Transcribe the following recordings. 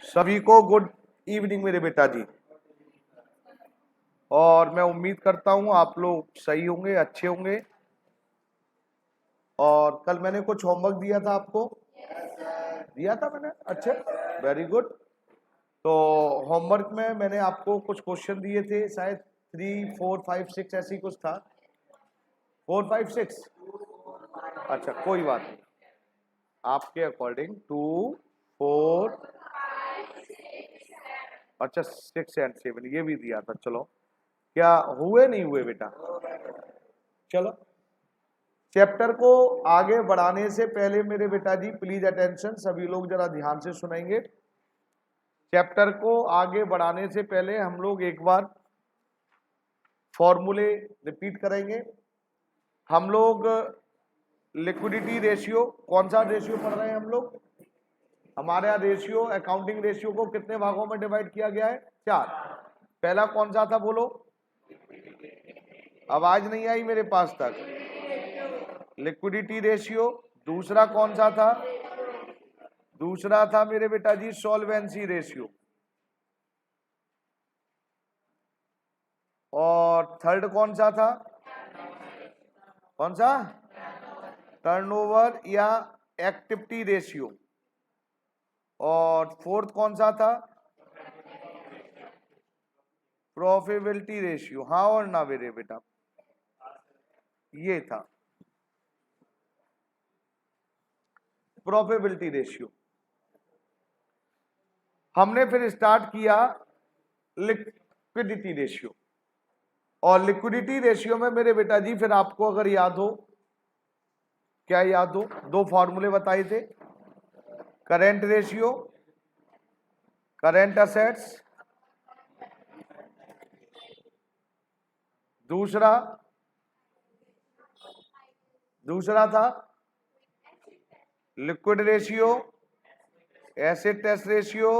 सभी को good evening मेरे बेटा जी। और मैं उम्मीद करता हूं आप लोग सही होंगे, अच्छे होंगे। और कल मैंने कुछ होमवर्क दिया था आपको, दिया था मैंने, अच्छे, वेरी गुड। तो होमवर्क में मैंने आपको कुछ क्वेश्चन दिए थे, शायद 3, 4, 5, 6 ऐसी कुछ था। 4, 5, 6, अच्छा कोई बात नहीं, आपके अकॉर्डिंग 2, 4, अच्छा 6 एंड 7 ये भी दिया था। चलो, क्या हुए नहीं हुए बेटा? चलो, चैप्टर को आगे बढ़ाने से पहले मेरे बेटा जी प्लीज अटेंशन, सभी लोग जरा ध्यान से सुनेंगे। चैप्टर को आगे बढ़ाने से पहले हम लोग एक बार फॉर्मूले रिपीट करेंगे। हम लोग लिक्विडिटी रेशियो, कौन सा रेशियो पढ़ रहे हैं हम लोग? हमारे यहाँ रेशियो, अकाउंटिंग रेशियो को कितने भागों में डिवाइड किया गया है? 4। पहला कौन सा था बोलो? आवाज नहीं आई मेरे पास तक। Liquidity ratio. दूसरा कौन सा था? दूसरा था मेरे बेटा जी सॉल्वेंसी रेशियो। और थर्ड कौन सा था? कौन सा? टर्नओवर या एक्टिविटी रेशियो। और फोर्थ कौन सा था? Profitability ratio. हाँ और ना मेरे बेटा, ये था प्रॉफिटेबिलिटी रेशियो। हमने फिर स्टार्ट किया लिक्विडिटी रेशियो। और लिक्विडिटी रेशियो में मेरे बेटा जी फिर आपको अगर याद हो, क्या याद हो, दो फॉर्मूले बताए थे। Current ratio, current assets. दूसरा था liquid ratio, acid test ratio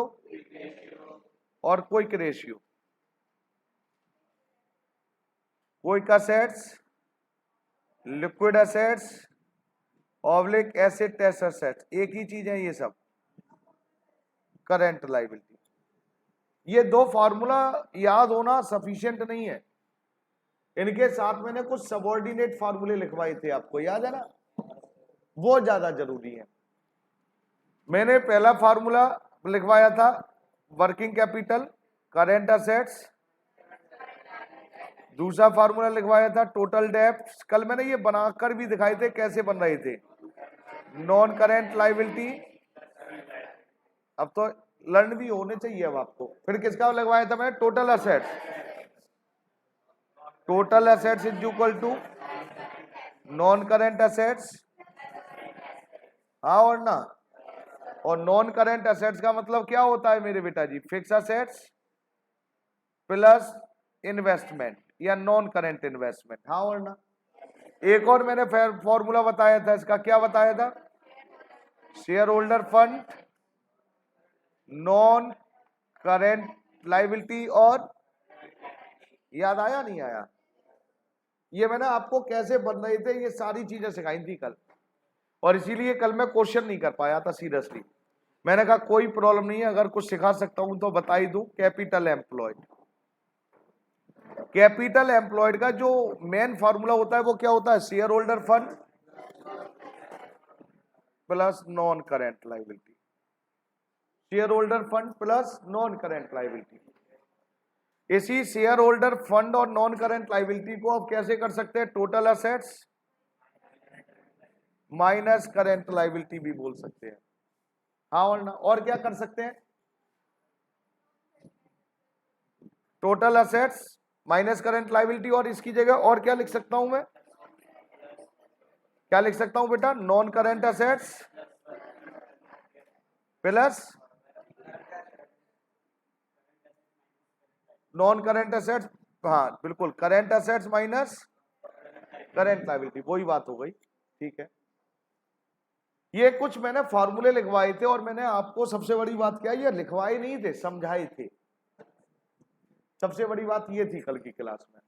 और quick ratio. Quick assets, liquid assets, oblique acid test assets, एक ही चीज है ये सब, करंट लायबिलिटी। ये दो फार्मूला याद होना सफिशिएंट नहीं है, इनके साथ मैंने कुछ सबऑर्डिनेट फार्मूले लिखवाए थे, आपको याद है ना? वो ज्यादा जरूरी है। मैंने पहला फार्मूला लिखवाया था वर्किंग कैपिटल, करेंट असेट्स। दूसरा फार्मूला लिखवाया था टोटल डेब्ट। कल मैंने ये बनाकर भी दिखाए थे कैसे बन रहे थे, नॉन करेंट लायबिलिटी। अब तो लर्न भी होने चाहिए अब आपको। फिर किसका लगवाया था मैंने? Total assets. Total assets is equal to non current assets, हाँ और ना? और नॉन करेंट असेट्स का मतलब क्या होता है मेरे बेटा जी? फिक्स असेट्स प्लस इन्वेस्टमेंट या नॉन करेंट इन्वेस्टमेंट, हाँ और ना? एक और मैंने फॉर्मूला बताया था, इसका क्या बताया था? Share holder fund, non current liability. और याद आया नहीं आया? ये मैंने आपको कैसे बन रहे थे ये सारी चीजें सिखाई थी कल, और इसीलिए कल मैं क्वेश्चन नहीं कर पाया था सीरियसली। मैंने कहा कोई प्रॉब्लम नहीं है, अगर कुछ सिखा सकता हूं तो बता ही दूं। कैपिटल एम्प्लॉयड, कैपिटल एम्प्लॉयड का जो मेन फॉर्मूला होता है वो क्या होता है? Share holder fund plus non current liability. Share holder fund plus non current liability. इसी शेयर होल्डर फंड और नॉन करेंट लायबिलिटी को आप कैसे कर सकते हैं? Total assets minus current liability भी बोल सकते हैं, हाँ और ना? और क्या कर सकते हैं? Total assets minus current liability, और इसकी जगह और क्या लिख सकता हूं मैं? क्या लिख सकता हूं बेटा? Non current assets plus non current assets, हाँ बिल्कुल, current assets minus current liability, वही बात हो गई। ठीक है, ये कुछ मैंने फॉर्मूले लिखवाए थे, और मैंने आपको सबसे बड़ी बात क्या, ये लिखवाए नहीं थे, समझाए थे। सबसे बड़ी बात ये थी कल की क्लास में।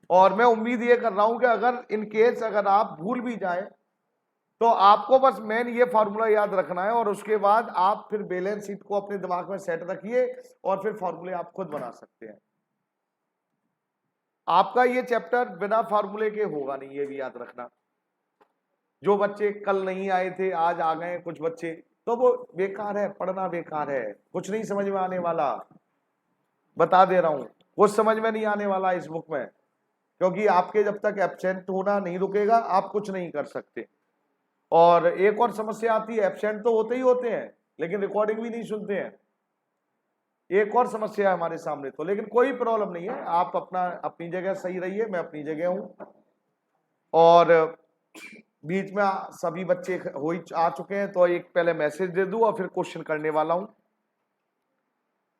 और मैं उम्मीद ये कर रहा हूं कि अगर इन केस अगर आप भूल भी जाए तो आपको बस मेन ये फॉर्मूला याद रखना है और उसके बाद आप फिर बैलेंस शीट को अपने दिमाग में सेट रखिए और फिर फॉर्मूले आप खुद बना सकते हैं। आपका ये चैप्टर बिना फॉर्मूले के होगा नहीं, ये भी याद रखना। जो बच्चे कल नहीं आए थे आज आ गए कुछ बच्चे, तो वो बेकार है, पढ़ना बेकार है, कुछ नहीं समझ में आने वाला, बता दे रहा हूं, कुछ समझ में नहीं आने वाला इस बुक में, क्योंकि आपके जब तक एब्सेंट होना नहीं रुकेगा आप कुछ नहीं कर सकते। और एक और समस्या आती है, एब्सेंट तो होते ही होते हैं लेकिन रिकॉर्डिंग भी नहीं सुनते हैं, एक और समस्या है हमारे सामने। तो लेकिन कोई प्रॉब्लम नहीं है, आप अपना अपनी जगह सही रहिए, मैं अपनी जगह हूं, और बीच में सभी बच्चे हो ही आ चुके हैं, तो एक पहले मैसेज दे दूं और फिर क्वेश्चन करने वाला हूं।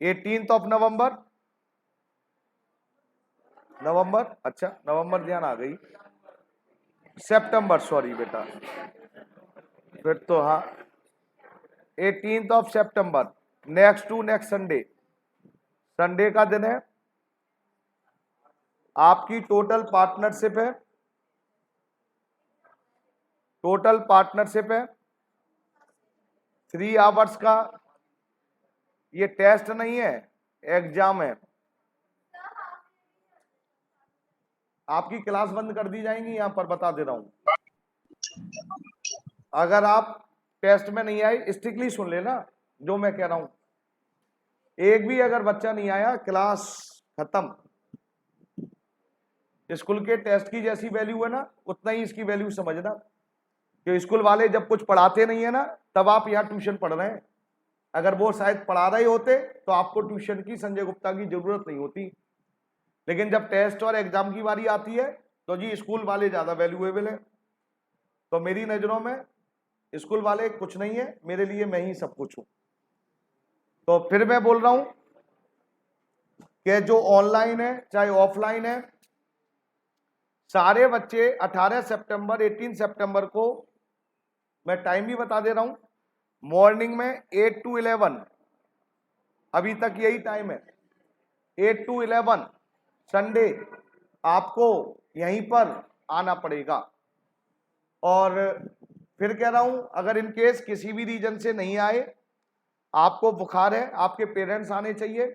18 नवंबर, नवंबर, अच्छा नवंबर ध्यान आ गई, सितंबर, सॉरी बेटा, फिर तो हाँ 18 सितंबर, next to next Sunday, Sunday का दिन है, आपकी टोटल पार्टनरशिप है, टोटल पार्टनरशिप है 3 आवर्स का, ये टेस्ट नहीं है एग्जाम है। आपकी क्लास बंद कर दी जाएंगी, यहां पर बता दे रहा हूं, अगर आप टेस्ट में नहीं आए, स्ट्रिक्टली सुन लेना जो मैं कह रहा हूं, एक भी अगर बच्चा नहीं आया क्लास खत्म। स्कूल के टेस्ट की जैसी वैल्यू है ना, उतना ही इसकी वैल्यू समझना, कि स्कूल वाले जब कुछ पढ़ाते नहीं है ना तब आप यहाँ ट्यूशन पढ़ रहे हैं, अगर वो शायद पढ़ा रहे होते तो आपको ट्यूशन की, संजय गुप्ता की जरूरत नहीं होती। लेकिन जब टेस्ट और एग्जाम की बारी आती है तो जी स्कूल वाले ज्यादा वैल्यूएबल है। तो मेरी नजरों में स्कूल वाले कुछ नहीं है, मेरे लिए मैं ही सब कुछ हूं। तो फिर मैं बोल रहा हूं कि जो ऑनलाइन है चाहे ऑफलाइन है, सारे बच्चे 18 सितंबर 18 सितंबर को, मैं टाइम भी बता दे रहा हूं, मॉर्निंग में 8 to 11, अभी तक यही टाइम है, 8 to 11 संडे आपको यहीं पर आना पड़ेगा। और फिर कह रहा हूं, अगर इन केस किसी भी रीजन से नहीं आए, आपको बुखार है, आपके पेरेंट्स आने चाहिए,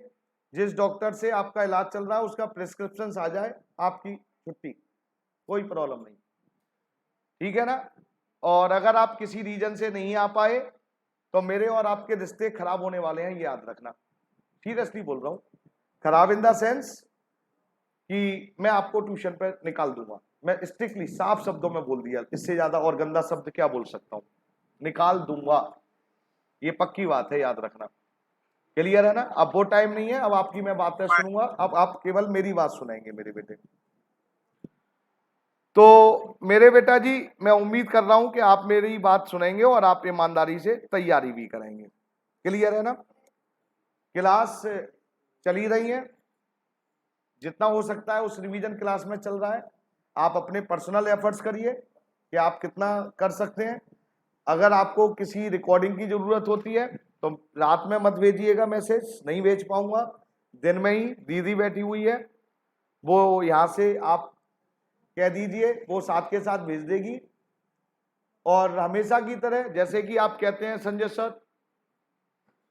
जिस डॉक्टर से आपका इलाज चल रहा है उसका प्रिस्क्रिप्शन आ जाए, आपकी छुट्टी, कोई प्रॉब्लम नहीं, ठीक है ना। और अगर आप किसी रीजन से नहीं आ पाए तो मेरे और आपके रिश्ते खराब होने वाले हैं, ये याद रखना, सीरियसली बोल रहा हूं, खराब इन द सेंस कि मैं आपको ट्यूशन पे निकाल दूंगा, मैं स्ट्रिक्टली साफ शब्दों में बोल दिया, इससे ज्यादा और गंदा शब्द क्या बोल सकता हूं, निकाल दूंगा, ये पक्की बात है, याद रखना, क्लियर है ना। अब वो टाइम नहीं है, अब आपकी मैं बातें सुनूंगा, अब आप केवल मेरी बात सुनाएंगे मेरे बेटे। तो मेरे बेटा जी, मैं उम्मीद कर रहा हूं कि आप मेरी बात सुनेंगे और आप ईमानदारी से तैयारी भी करेंगे, क्लियर है ना। क्लास चली रही है, जितना हो सकता है उस रिवीजन क्लास में चल रहा है, आप अपने पर्सनल एफर्ट्स करिए कि आप कितना कर सकते हैं। अगर आपको किसी रिकॉर्डिंग की जरूरत होती है तो रात में मत भेजिएगा मैसेज, नहीं भेज पाऊंगा, दिन में ही दीदी बैठी हुई है, वो यहां से आप कह दीजिए, वो साथ के साथ भेज देगी। और हमेशा की तरह जैसे कि आप कहते हैं संजय सर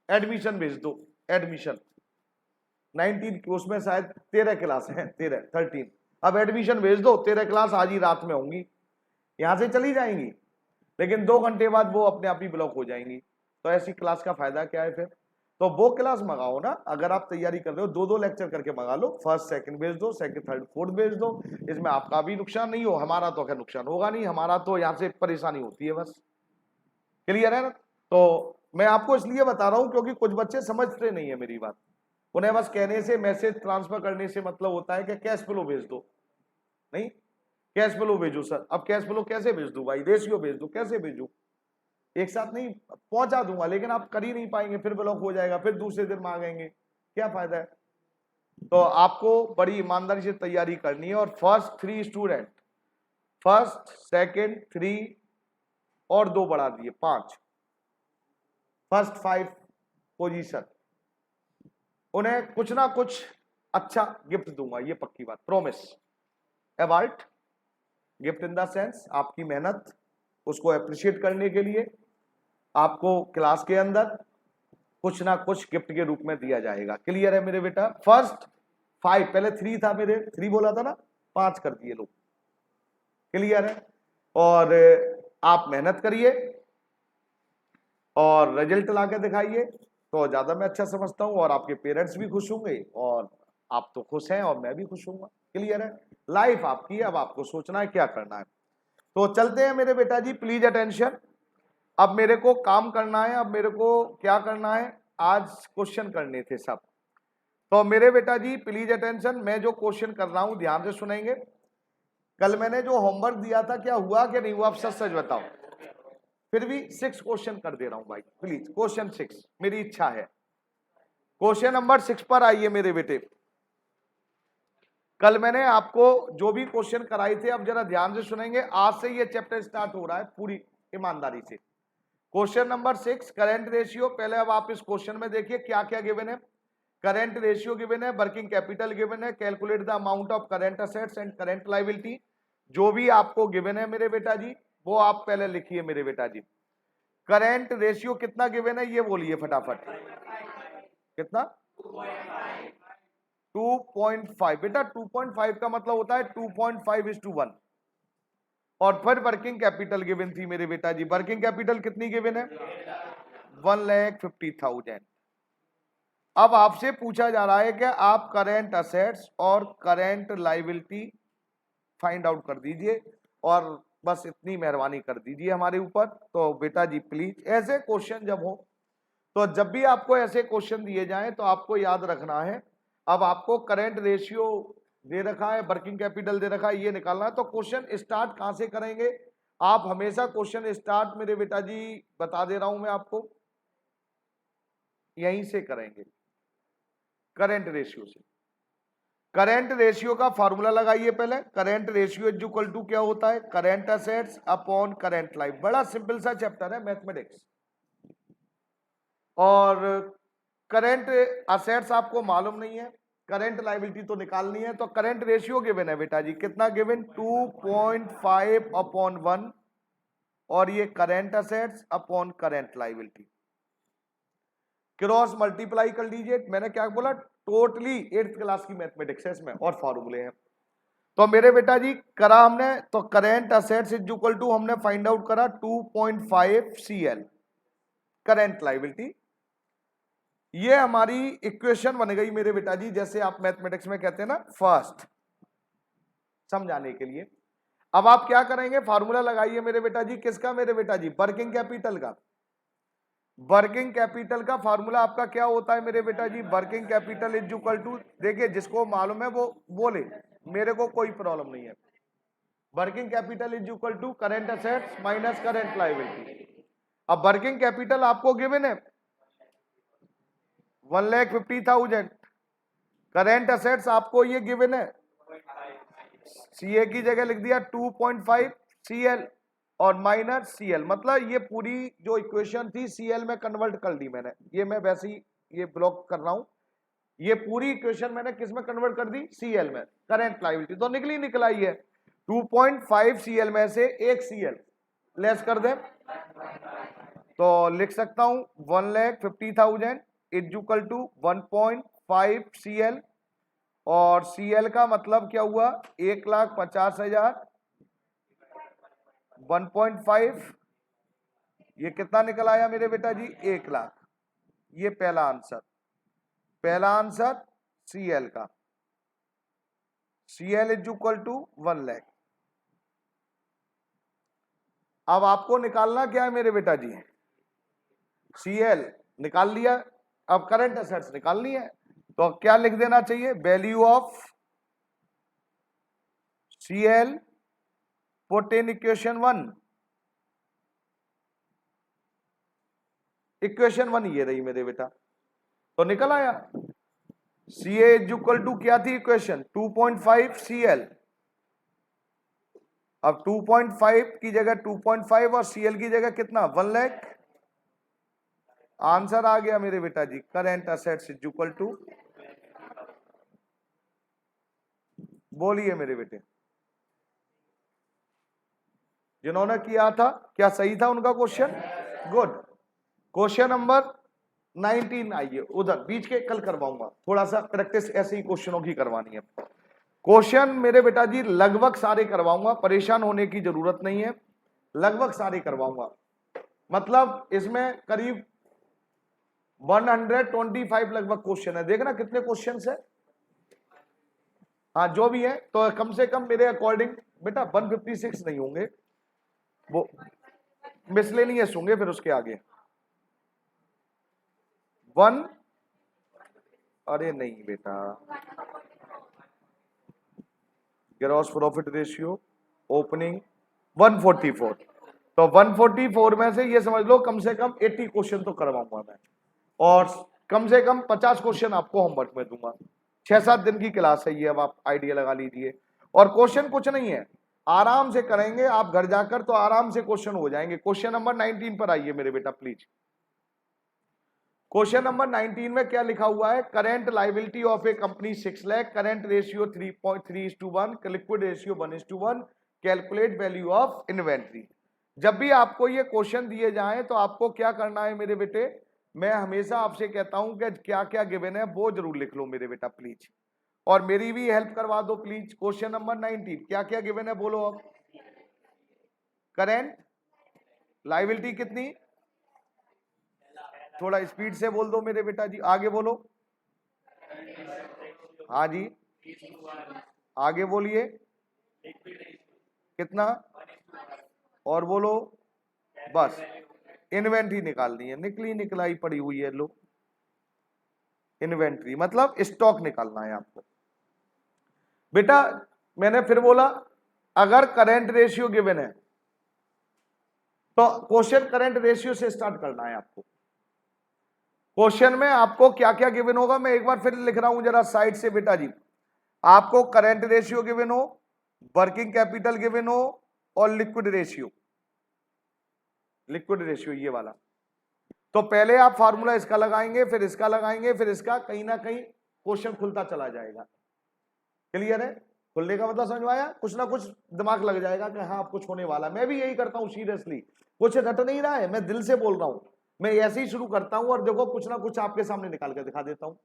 एडमिशन भेज दो, एडमिशन 19 उसमें शायद 13 क्लास है, 13 अब एडमिशन भेज दो, 13 क्लास आज ही रात में होंगी, यहां से चली जाएंगी, लेकिन 2 घंटे बाद वो अपने आप ही ब्लॉक हो जाएंगी, तो ऐसी क्लास का फायदा क्या है फिर। तो वो क्लास मंगाओ ना, अगर आप तैयारी कर रहे हो 2-2 लेक्चर करके मंगा लो, फर्स्ट सेकंड भेज दो, सेकंड थर्ड फोर्थ भेज दो, इसमें आपका भी नुकसान नहीं हो, हमारा तो क्या नुकसान होगा नहीं, हमारा तो यहाँ से परेशानी होती है बस, क्लियर है ना। तो मैं आपको इसलिए बता रहा हूं क्योंकि कुछ बच्चे समझते नहीं है मेरी बात, उन्हें बस कहने से, मैसेज ट्रांसफर करने से मतलब होता है कि कैश फ्लो भेज दो, नहीं कैश फ्लो भेजो सर, अब कैश फ्लो कैसे भेज दूं भाई, रेशियो भेज दो, कैसे भेजूं, एक साथ नहीं पहुंचा दूंगा, लेकिन आप कर ही नहीं पाएंगे, फिर ब्लॉक हो जाएगा, फिर दूसरे दिन मांगेंगे, क्या फायदा है। तो आपको बड़ी ईमानदारी से तैयारी करनी है, और फर्स्ट 3 स्टूडेंट, फर्स्ट सेकंड 3 और 2 बढ़ा दिए 5, फर्स्ट 5 पोजीशन, उन्हें कुछ ना कुछ अच्छा गिफ्ट दूंगा, ये पक्की बात, promise, award gift in the sense आपकी मेहनत उसको अप्रिशिएट करने के लिए आपको क्लास के अंदर कुछ ना कुछ गिफ्ट के रूप में दिया जाएगा। क्लियर है मेरे बेटा? फर्स्ट 5, पहले 3 था, मेरे 3 बोला था ना, 5 कर दिए लोग। क्लियर है? और आप मेहनत करिए और रिजल्ट ला के दिखाइए तो ज्यादा मैं अच्छा समझता हूं, और आपके पेरेंट्स भी खुश होंगे और आप तो खुश हैं और मैं भी खुश हूंगा। क्लियर है? लाइफ आपकी है, अब आपको सोचना है क्या करना है। तो चलते हैं मेरे बेटा जी, प्लीज अटेंशन। अब मेरे को काम करना है, अब मेरे को क्या करना है, आज क्वेश्चन करने थे सब। तो मेरे बेटा जी प्लीज अटेंशन, मैं जो क्वेश्चन कर रहा हूं ध्यान से सुनेंगे। कल मैंने जो होमवर्क दिया था क्या हुआ कि नहीं हुआ, आप सच सच बताओ। फिर भी 6 क्वेश्चन कर दे रहा हूं भाई, प्लीज क्वेश्चन 6 मेरी इच्छा है। क्वेश्चन नंबर 6 पर आइए मेरे बेटे। कल मैंने आपको जो भी क्वेश्चन कराए थे, अब जरा ध्यान से सुनेंगे। आज से ये चैप्टर स्टार्ट हो रहा है पूरी ईमानदारी से। Question number 6 current ratio. पहले अब आप इस क्वेश्चन में देखिए क्या क्या गिवन है। करंट रेशियो गिवन है, वर्किंग कैपिटल गिवन है, calculate the amount of current assets and current liability. जो भी आपको गिवन है मेरे बेटा जी वो आप पहले लिखिए मेरे बेटा जी। करंट रेशियो कितना गिवन है ये बोलिए फटाफट। कितना? 2.5। बेटा 2.5 का मतलब होता है 2.5:1। और फिर वर्किंग कैपिटल गिवन थी मेरे बेटा जी। वर्किंग कैपिटल कितनी गिवन है? 1,50,000। अब आपसे पूछा जा रहा है कि आप करंट असेट्स और करंट लायबिलिटी फाइंड आउट कर दीजिए, और बस इतनी मेहरबानी कर दीजिए हमारे ऊपर। तो बेटा जी प्लीज ऐसे क्वेश्चन जब हो, तो जब भी आपको ऐसे क्वेश्चन दिए जाएं तो आपको याद रखना है। अब आपको करंट रेशियो दे रखा है, वर्किंग कैपिटल दे रखा है, ये निकालना है। तो क्वेश्चन स्टार्ट कहां से करेंगे? आप हमेशा क्वेश्चन स्टार्ट मेरे बेटा जी बता दे रहा हूं मैं आपको, यहीं से करेंगे, करंट रेशियो से। करंट रेशियो का फॉर्मूला लगाइए पहले। Current ratio is equal to क्या होता है? Current assets upon current life. बड़ा सिंपल सा चैप्टर है मैथमेटिक्स। और करंट असेट्स आपको मालूम नहीं है, करंट लायबिलिटी तो निकालनी है। तो करंट रेशियो गिवन है बेटा जी, कितना गिवन? 2.5/1। और ये current assets upon current liability, cross multiply कर लीजिए। मैंने क्या बोला? टोटली 8th क्लास की मैथमेटिक्स है इसमें और फॉर्मूले हैं। तो मेरे बेटा जी करा हमने, तो current assets is equal to हमने फाइंड आउट करा 2.5 CL करंट लायबिलिटी। ये हमारी इक्वेशन बन गई मेरे बेटा जी, जैसे आप मैथमेटिक्स में कहते हैं ना फर्स्ट, समझाने के लिए। अब आप क्या करेंगे? फार्मूला लगाइए मेरे बेटा जी। किसका मेरे बेटा जी? वर्किंग कैपिटल का। वर्किंग कैपिटल का फार्मूला आपका क्या होता है मेरे बेटा जी? Working capital is equal to, देखिए जिसको मालूम है वो बोले, मेरे को कोई प्रॉब्लम नहीं है। Working capital is equal to current assets minus current liability. अब वर्किंग कैपिटल आपको गिवन है 1,50,000। करंट असेट्स आपको ये गिवन है, सीए की जगह लिख दिया 2.5 CL और माइनस CL। मतलब ये पूरी जो इक्वेशन थी CL में कन्वर्ट कर दी मैंने। ये मैं वैसे ही ये ब्लॉक कर रहा हूं। ये पूरी इक्वेशन मैंने किस में कन्वर्ट कर दी? CL में। करंट लायबिलिटी तो निकलाई है। 2.5 CL में से एक CL लेस कर दे तो लिख सकता हूं 1,50,000 इज इक्वल टू 1.5 CL। और CL का मतलब क्या हुआ? 1,50,000 1.5, ये कितना निकल आया मेरे बेटा जी? 1,00,000। ये पहला आंसर CL का। CL is equal to 1,00,000। अब आपको निकालना क्या है मेरे बेटा जी? CL निकाल लिया, अब करंट असेट्स निकालनी है। तो क्या लिख देना चाहिए? Value of CL put in equation 1। Equation 1 ये रही मेरे बेटा, तो निकल आया। CA इज इक्वल टू क्या थी इक्वेशन? 2.5 CL। अब 2.5 की जगह 2.5 और CL की जगह कितना? 1,00,000। आंसर आ गया मेरे बेटा जी। Current assets is equal to, बोलिए मेरे बेटे। जिन्होंने किया था क्या सही था उनका क्वेश्चन? गुड। क्वेश्चन नंबर 19 आइए उधर बीच के, कल करवाऊंगा, थोड़ा सा प्रैक्टिस ऐसे ही क्वेश्चनों की करवानी है। क्वेश्चन मेरे बेटा जी लगभग सारे करवाऊंगा, परेशान होने की जरूरत नहीं है, लगभग सारे करवाऊंगा। मतलब इसमें करीब 125 लगभग क्वेश्चन है। देखना कितने क्वेश्चन है। हाँ जो भी है तो कम से कम मेरे अकॉर्डिंग बेटा 156 नहीं होंगे, वो मिसलेनियस होंगे। फिर उसके आगे 1, अरे नहीं बेटा, ग्रॉस प्रॉफिट रेशियो ओपनिंग 144, तो 144 में से ये समझ लो कम से कम 80 क्वेश्चन तो करवाऊंगा मैं, और कम से कम 50 क्वेश्चन आपको होमवर्क में दूंगा। 6-7 दिन की क्लास है ये, अब आप आइडिया लगा लीजिए। और क्वेश्चन कुछ नहीं है, आराम से करेंगे आप घर जाकर तो आराम से क्वेश्चन हो जाएंगे। क्वेश्चन नंबर 19 पर आइए मेरे बेटा प्लीज। क्वेश्चन नंबर 19 में क्या लिखा हुआ है? Current liability of A company 6 lakh, current ratio 3.3:1, liquid ratio 1:1, calculate value of inventory. जब भी आपको ये क्वेश्चन दिए जाएं तो आपको क्या करना है मेरे बेटे? मैं हमेशा आपसे कहता हूं कि क्या क्या गिवन है वो जरूर लिख लो मेरे बेटा प्लीज, और मेरी भी हेल्प करवा दो प्लीज। क्वेश्चन नंबर 19 क्या क्या गिवन है बोलो अब। करेंट लाइबिलिटी कितनी? थोड़ा स्पीड से बोल दो मेरे बेटा जी, आगे बोलो। हाँ जी, आगे बोलिए। कितना? और बोलो। बस इन्वेंट्री निकालनी है, निकली निकलाई पड़ी हुई है लो। इन्वेंट्री मतलब स्टॉक निकालना है आपको बेटा। मैंने फिर बोला अगर करंट रेशियो गिवन है तो क्वेश्चन करंट रेशियो से स्टार्ट करना है आपको। क्वेश्चन में आपको क्या क्या गिवन होगा मैं एक बार फिर लिख रहा हूं जरा साइड से बेटा जी। आपको करंट रेशियो गिवन हो, वर्किंग कैपिटल गिवन हो, और लिक्विड रेशियो, लिक्विड रेशियो ये वाला। तो पहले आप फार्मूला इसका लगाएंगे, फिर इसका लगाएंगे, फिर इसका, कहीं ना कहीं क्वेश्चन खुलता चला जाएगा। क्लियर है? खुलने का मतलब समझ में आया? कुछ ना कुछ दिमाग लग जाएगा कि हाँ कुछ होने वाला। मैं भी यही करता हूँ सीरियसली, कुछ घट नहीं रहा है, मैं दिल से बोल रहा हूँ। मैं ऐसे ही शुरू करता हूँ और देखो कुछ ना कुछ आपके सामने निकाल कर दिखा देता हूँ।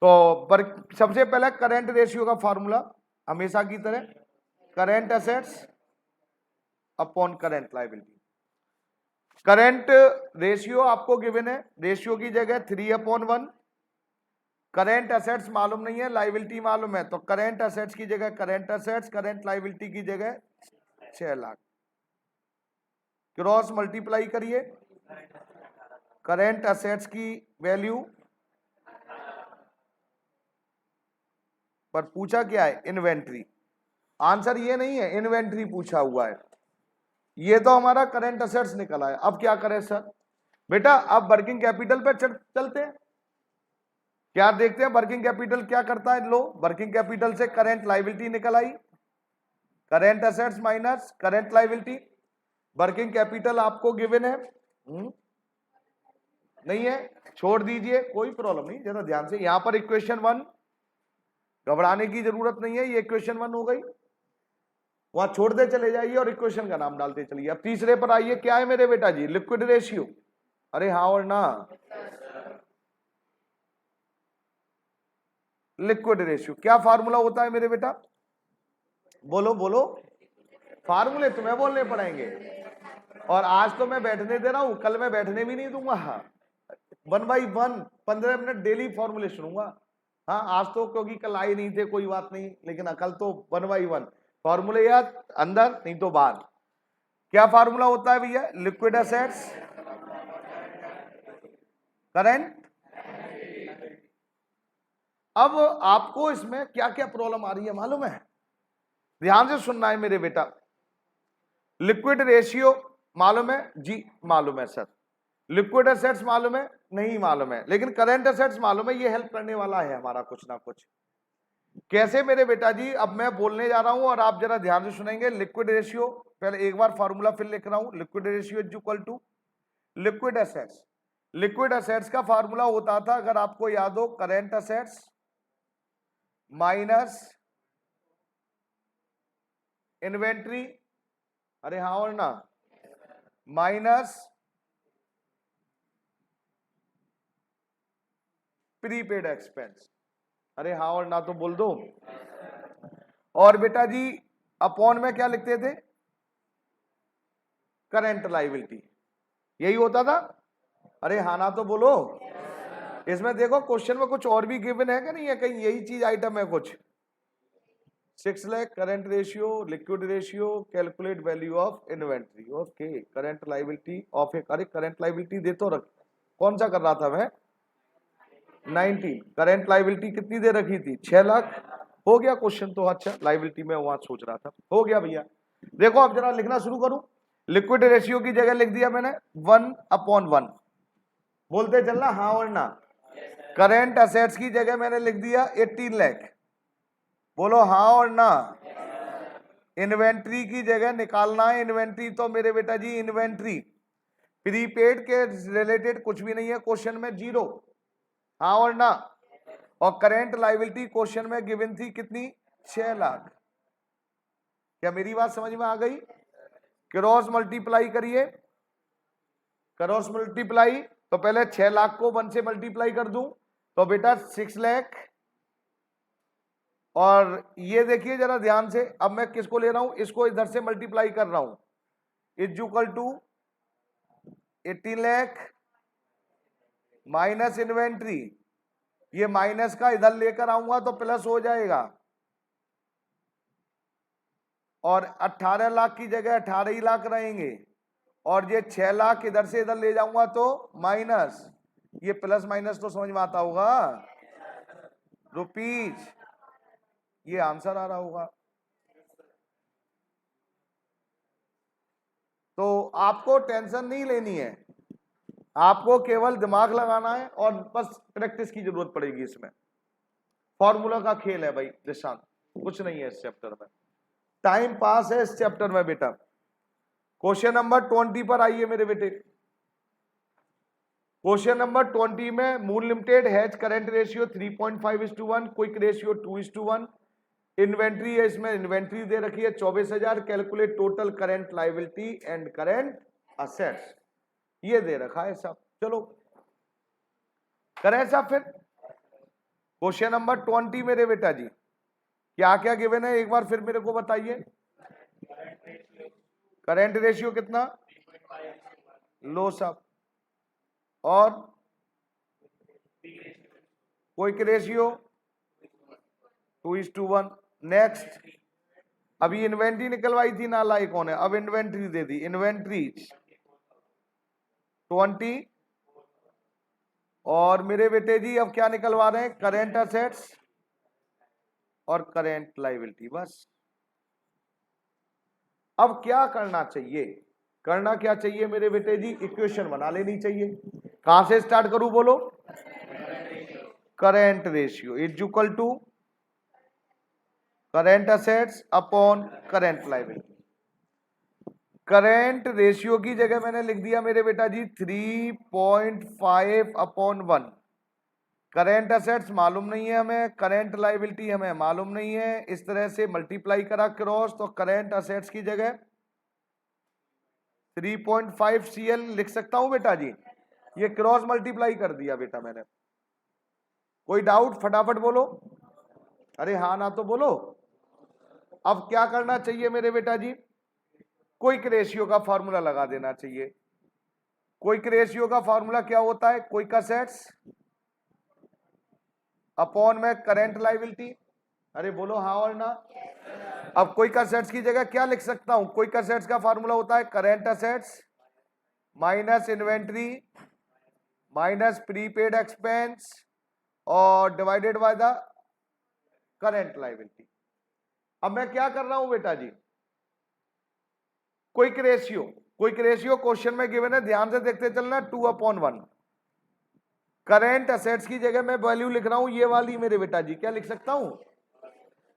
तो सबसे पहले करंट रेशियो का फार्मूला हमेशा की तरह, current assets upon current liability. Current ratio आपको गिवन है, रेशियो की जगह 3/1। करंट एसेट्स मालूम नहीं है, लायबिलिटी मालूम है, तो करंट एसेट्स की जगह करंट एसेट्स, करंट लायबिलिटी की जगह 6 लाख। क्रॉस मल्टीप्लाई करिए, करंट एसेट्स की वैल्यू पर पूछा क्या है? इन्वेंट्री। आंसर ये नहीं है, इन्वेंट्री पूछा हुआ है। ये तो हमारा करंट एसेट्स निकला है। अब क्या करें सर? बेटा अब वर्किंग कैपिटल पे चलते हैं। क्या देखते हैं वर्किंग कैपिटल क्या करता है? लो, वर्किंग कैपिटल से करंट लायबिलिटी निकल आई, current assets minus current liability. Working capital आपको गिवन है, नहीं है, छोड़ दीजिए, कोई प्रॉब्लम नहीं, जरा ध्यान से। यहां पर इक्वेशन 1, घबराने की जरूरत नहीं है, ये इक्वेशन 1 हो गई, वहां छोड़ते चले जाइए और इक्वेशन का नाम डालते चलिए। अब तीसरे पर आइए, क्या है मेरे बेटा जी? Liquid ratio. अरे हाँ और ना, लिक्विड रेशियो क्या फार्मूला होता है मेरे बेटा? बोलो बोलो, फार्मूले तुम्हें बोलने पड़ेंगे, और आज तो मैं बैठने दे रहा हूं, कल मैं बैठने भी नहीं दूंगा। 1 बाई 1 15 मिनट डेली फॉर्मूले सुनूंगा। हाँ आज तो क्योंकि कल आए नहीं थे कोई बात नहीं, लेकिन कल तो 1 बाई 1 फॉर्मूले याद, अंदर नहीं तो बाहर। क्या फार्मूला होता है भैया? Liquid assets current. अब आपको इसमें क्या क्या प्रॉब्लम आ रही है मालूम है? ध्यान से सुनना है मेरे बेटा। लिक्विड रेशियो मालूम है जी? मालूम है सर। लिक्विड एसेट्स मालूम है? नहीं मालूम है, लेकिन करंट एसेट्स मालूम है। ये हेल्प करने वाला है हमारा कुछ ना कुछ। कैसे मेरे बेटा जी? अब मैं बोलने जा रहा हूं और आप जरा ध्यान से सुनेंगे। लिक्विड रेशियो, पहले एक बार फॉर्मूला फिर लिख रहा हूं। Liquid ratio is equal to liquid assets. Liquid assets का फार्मूला होता था, अगर आपको याद हो, करंट एसेट्स माइनस इन्वेंट्री अरे हाँ और ना, माइनस प्रीपेड एक्सपेंस, अरे हाँ और ना तो बोल दो। और बेटा जी अपॉन में क्या लिखते थे, करंट लाइबिलिटी, यही होता था। अरे हाँ ना तो बोलो। इसमें देखो क्वेश्चन में कुछ और भी गिवन है कि नहीं है, कहीं यही चीज आइटम है कुछ। 6 lakh current ratio, liquid ratio, calculate value of inventory. Okay, current liability of a, अरे करंट लाइबिलिटी दे तो रख, कौन सा कर रहा था मैं, 19। करंट लाइबिलिटी कितनी दे रखी थी, 6 लाख। हो गया क्वेश्चन तो, अच्छा लाइबिलिटी में वहां सोच रहा था, हो गया भैया। देखो अब जरा लिखना शुरू करूं। लिक्विड रेशियो की जगह लिख दिया मैंने 1/1, बोलते चलना हाँ और ना। करेंट असेट्स की जगह मैंने लिख दिया 18 लाख, बोलो हाँ और ना। इन्वेंट्री की जगह निकालना है, इन्वेंट्री तो मेरे बेटा जी इन्वेंट्री प्रीपेड के रिलेटेड कुछ भी नहीं है क्वेश्चन में, 0, हाँ और ना। और करेंट लाइबिलिटी क्वेश्चन में गिवन थी कितनी, 6 लाख। क्या मेरी बात समझ में आ गई। क्रॉस मल्टीप्लाई करिए, क्रॉस मल्टीप्लाई, तो पहले 6 लाख को 1 से मल्टीप्लाई कर दूं तो बेटा 6 लाख। और ये देखिए जरा ध्यान से, अब मैं किसको ले रहा हूं, इसको इधर से मल्टीप्लाई कर रहा हूं, is equal to 18 lakh minus inventory, ये माइनस का इधर लेकर आऊंगा तो प्लस हो जाएगा, और 18 लाख की जगह 18 ही लाख रहेंगे, और ये 6 लाख इधर से इधर ले जाऊंगा तो माइनस, ये प्लस माइनस तो समझ में आता होगा, रुपीज, ये आंसर आ रहा होगा। तो आपको टेंशन नहीं लेनी है, आपको केवल दिमाग लगाना है और बस प्रैक्टिस की जरूरत पड़ेगी। इसमें फॉर्मूला का खेल है भाई निशांत, कुछ नहीं है इस चैप्टर में, टाइम पास है इस चैप्टर में बेटा। क्वेश्चन नंबर 20 पर आइए मेरे बेटे। क्वेश्चन नंबर 20 में मूल limited has current ratio 3.5:1, quick ratio 2:1, inventory है, इसमें इन्वेंट्री दे रखी है 24,000, calculate total current liability and current assets, ये दे रखा है सब। चलो करें सब फिर। क्वेश्चन नंबर 20 मेरे बेटा जी क्या क्या गिवन है, एक बार फिर मेरे को बताइए। करंट रेशियो कितना, लो सब, और क्विक रेशियो 2:1। नेक्स्ट, अभी इन्वेंट्री निकलवाई थी नालायक कौन है, अब इन्वेंट्री दे दी, इन्वेंट्री 20, और मेरे बेटे जी अब क्या निकलवा रहे हैं, करेंट असेट्स और करेंट लाइबिलिटी, बस। अब क्या करना चाहिए, करना क्या चाहिए मेरे बेटे जी, इक्वेशन बना लेनी चाहिए। कहां से स्टार्ट करूं बोलो, current ratio is equal to current assets upon current liability. Current ratio की जगह मैंने लिख दिया मेरे बेटा जी 3.5/1। करेंट असेट्स मालूम नहीं है हमें, करेंट लाइबिलिटी हमें मालूम नहीं है, इस तरह से मल्टीप्लाई करा क्रॉस, तो करेंट असेट्स की जगह 3.5 CL लिख सकता हूं बेटा जी, ये क्रॉस मल्टीप्लाई कर दिया बेटा मैंने। कोई डाउट फटाफट बोलो, अरे हाँ ना तो बोलो। अब क्या करना चाहिए मेरे बेटा जी, क्विक रेशियो का फॉर्मूला लगा देना चाहिए। क्विक रेशियो का फॉर्मूला क्या होता है, क्विक असेट्स अपॉन में करेंट लाइबिलिटी, अरे बोलो हाँ और ना। अब क्विक असेट्स की जगह क्या लिख सकता हूं, क्विक असेट्स का फॉर्मूला होता है current assets minus inventory minus prepaid expense और divided by the current liability. अब मैं क्या कर रहा हूं बेटा जी, quick ratio, quick ratio question में गिवन है, ध्यान से देखते चलना, 2/1। करेंट असेट्स की जगह मैं वैल्यू लिख रहा हूं ये वाली मेरे बेटा जी, क्या लिख सकता हूं,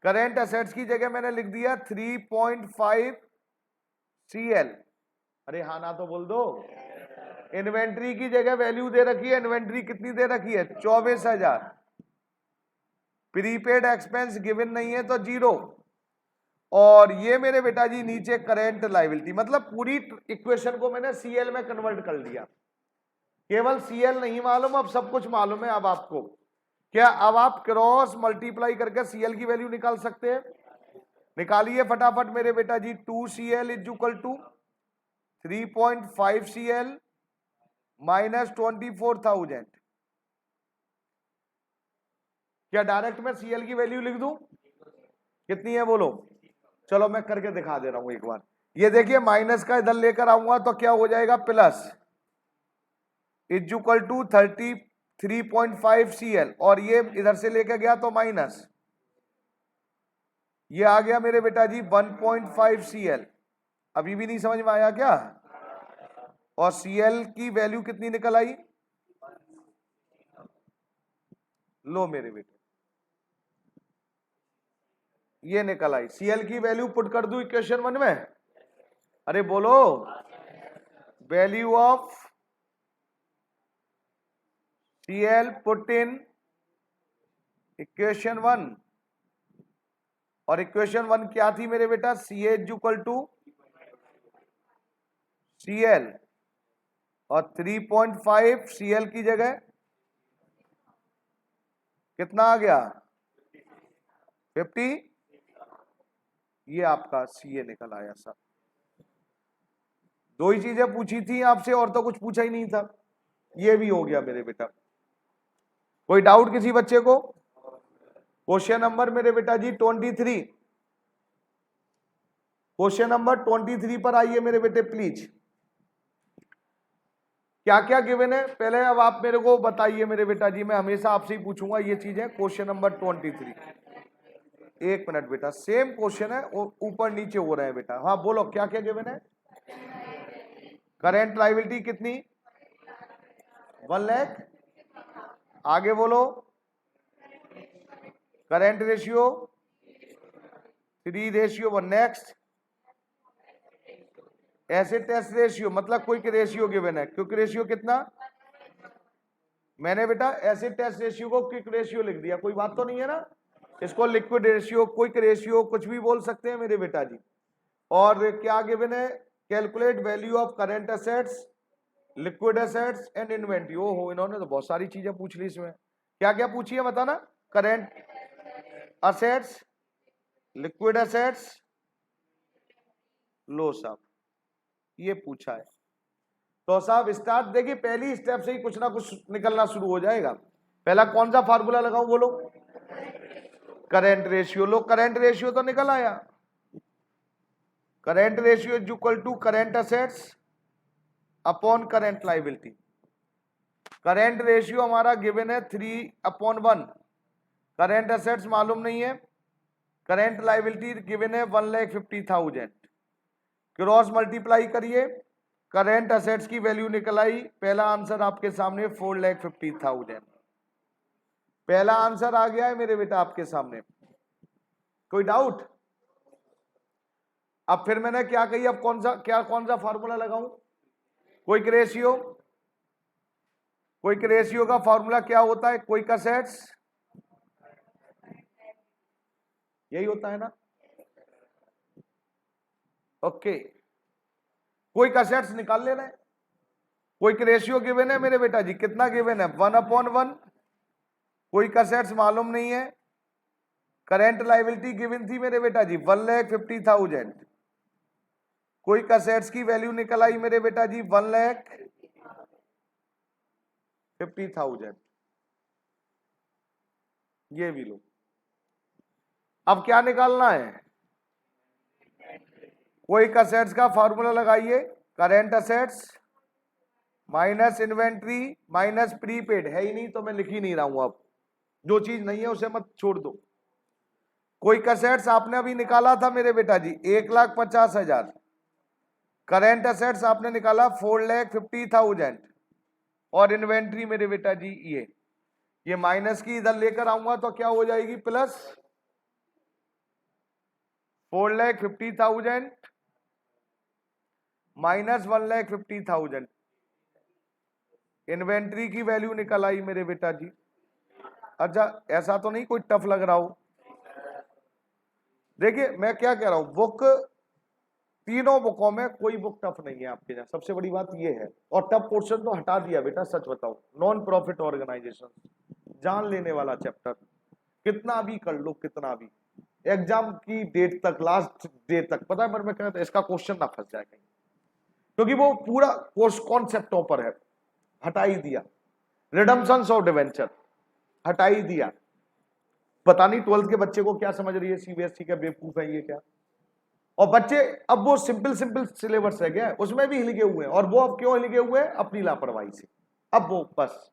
करेंट असेट्स की जगह मैंने लिख दिया 3.5 CL, अरे हाँ ना तो बोल दो। इन्वेंट्री की जगह वैल्यू दे रखी है, इन्वेंट्री कितनी दे रखी है, 24,000। प्रीपेड एक्सपेंस गिवन नहीं है तो 0, और ये मेरे बेटा जी नीचे करेंट लायबिलिटी, मतलब पूरी इक्वेशन को मैंने सीएल में कन्वर्ट कर लिया। केवल सीएल नहीं मालूम, अब सब कुछ मालूम है। अब आपको क्या, अब आप क्रॉस मल्टीप्लाई करके सीएल की वैल्यू निकाल सकते हैं? निकालिए फटाफट मेरे बेटा जी। 2CL is equal to 3.5CL minus 24,000। क्या डायरेक्ट मैं सीएल की वैल्यू लिख दूं? कितनी है बोलो? चलो मैं करके दिखा दे रहा हूं एक बार। ये देखिए माइनस का इधर लेकर आऊंगा तो क्या हो जाएगा, plus is equal to 33.5CL, और ये इधर से लेकर गया तो माइनस, ये आ गया मेरे बेटा जी 1.5CL। अभी भी नहीं समझ में आया क्या? और सीएल की वैल्यू कितनी निकल आई? लो मेरे बेटे, ये निकल आई। सीएल की वैल्यू पुट कर दूं इक्वेशन 1 में? अरे बोलो, value of CL put in equation 1। और इक्वेशन 1 क्या थी मेरे बेटा? C A is equal to CL, और 3.5 सीएल की जगह कितना आ गया? 50। ये आपका सीए निकल आया सर। दो ही चीजें पूछी थी आपसे और तो कुछ पूछा ही नहीं था। ये भी हो गया मेरे बेटा। कोई डाउट किसी बच्चे को? क्वेश्चन नंबर मेरे बेटा जी 23, क्वेश्चन नंबर 23 पर आइए मेरे बेटे प्लीज। क्या क्या गिवन है पहले अब आप मेरे को बताइए मेरे बेटा जी, मैं हमेशा आपसे ही पूछूंगा ये चीजें। क्वेश्चन नंबर 23, एक मिनट बेटा, सेम क्वेश्चन है, ऊपर नीचे हो रहे हैं बेटा। हाँ बोलो, क्या क्या गिवन है? करेंट लायबिलिटी कितनी? 1 लाख। आगे बोलो, current ratio 3:1। Next, asset test ratio, मतलब क्विक रेशियो गिवन है। क्विक रेशियो कितना? मैंने बेटा एसिड टेस्ट रेशियो को क्विक रेशियो लिख दिया, कोई बात तो नहीं है ना? इसको लिक्विड रेशियो, क्विक रेशियो कुछ भी बोल सकते हैं मेरे बेटा जी। और क्या गिवन है? Calculate value of current assets, liquid assets and inventory. ओहो, इन्होंने तो बहुत सारी चीजें पूछ ली इसमें। क्या क्या पूछी है बताना? करेंट एसेट्स, लिक्विड एसेट्स, लो साहब ये पूछा है। तो साहब स्टार्ट, देखिए पहली स्टेप से ही कुछ ना कुछ निकलना शुरू हो जाएगा। पहला कौन सा फार्मूला लगाऊं बोलो? Current ratio. लो करेंट रेशियो तो निकल आया। Current ratio is equal to current assets upon current liability. Current ratio हमारा गिवन है 3/1। करेंट एसेट्स मालूम नहीं है, करेंट लायबिलिटी गिवन है 1,50,000। क्रॉस मल्टीप्लाई करिए, करेंट एसेट्स की वैल्यू निकल आई। पहला आंसर आपके सामने 4,50,000। पहला आंसर आ गया है मेरे बेटा आपके सामने। कोई डाउट? अब फिर मैंने क्या कही, अब कौन सा फार्मूला लगाऊं? Quick ratio. क्विक रेशियो का फार्मूला क्या होता है? क्विक एसेट्स, यही होता है ना? ओके, क्विक एसेट्स निकाल लेना है। क्विक रेशियो गिवन है मेरे बेटा जी, कितना गिवन है? 1/1। क्विक एसेट्स मालूम नहीं है। करेंट लायबिलिटी गिवन थी मेरे बेटा जी 1,50,000। क्विक एसेट्स की वैल्यू निकल आई मेरे बेटा जी 1,50,000। ये भी लो। अब क्या निकालना है? क्विक एसेट्स का फॉर्मूला लगाइए, current assets minus inventory minus prepaid. है ही नहीं तो मैं लिख ही नहीं रहा हूं। अब जो चीज नहीं है उसे मत छोड़ दो। क्विक एसेट्स आपने अभी निकाला था मेरे बेटा जी 1,50,000। करेंट एसेट्स आपने निकाला 4,50,000। और इन्वेंट्री मेरे बेटा जी ये माइनस की इधर लेकर आऊंगा तो क्या हो जाएगी? Plus 4,50,000 minus 1,50,000। इन्वेंट्री की वैल्यू निकल आई मेरे बेटा जी। अच्छा, ऐसा तो नहीं कोई टफ लग रहा हो? देखिए मैं क्या कह रहा हूं, बुक तीनों बुकों में कोई बुक टफ नहीं है आपके यहाँ, सबसे बड़ी बात ये है। और टफ पोर्शन तो हटा दिया बेटा, सच बताओ। नॉन प्रॉफिट ऑर्गेनाइजेशन, जान लेने वाला चैप्टर, कितना भी कर लो, कितना भी, एग्जाम की डेट तक, लास्ट डे तक, पता है मैं कहता इसका क्वेश्चन ना फंस जाए कहीं, क्योंकि वो पूरा कोर्स कॉन्सेप्टों पर है। हटा ही दिया। रिडम्पशंस ऑफ डिवेंचर हटा ही दिया। पता नहीं 12th के बच्चे को क्या समझ रही है, सीबीएसई का बेवकूफ है ये क्या। और बच्चे अब वो सिंपल सिंपल सिलेबस रह गया है, उसमें भी हिलगे हुए हैं। और वो अब क्यों हिलगे हुए हैं? अपनी लापरवाही से। अब वो बस,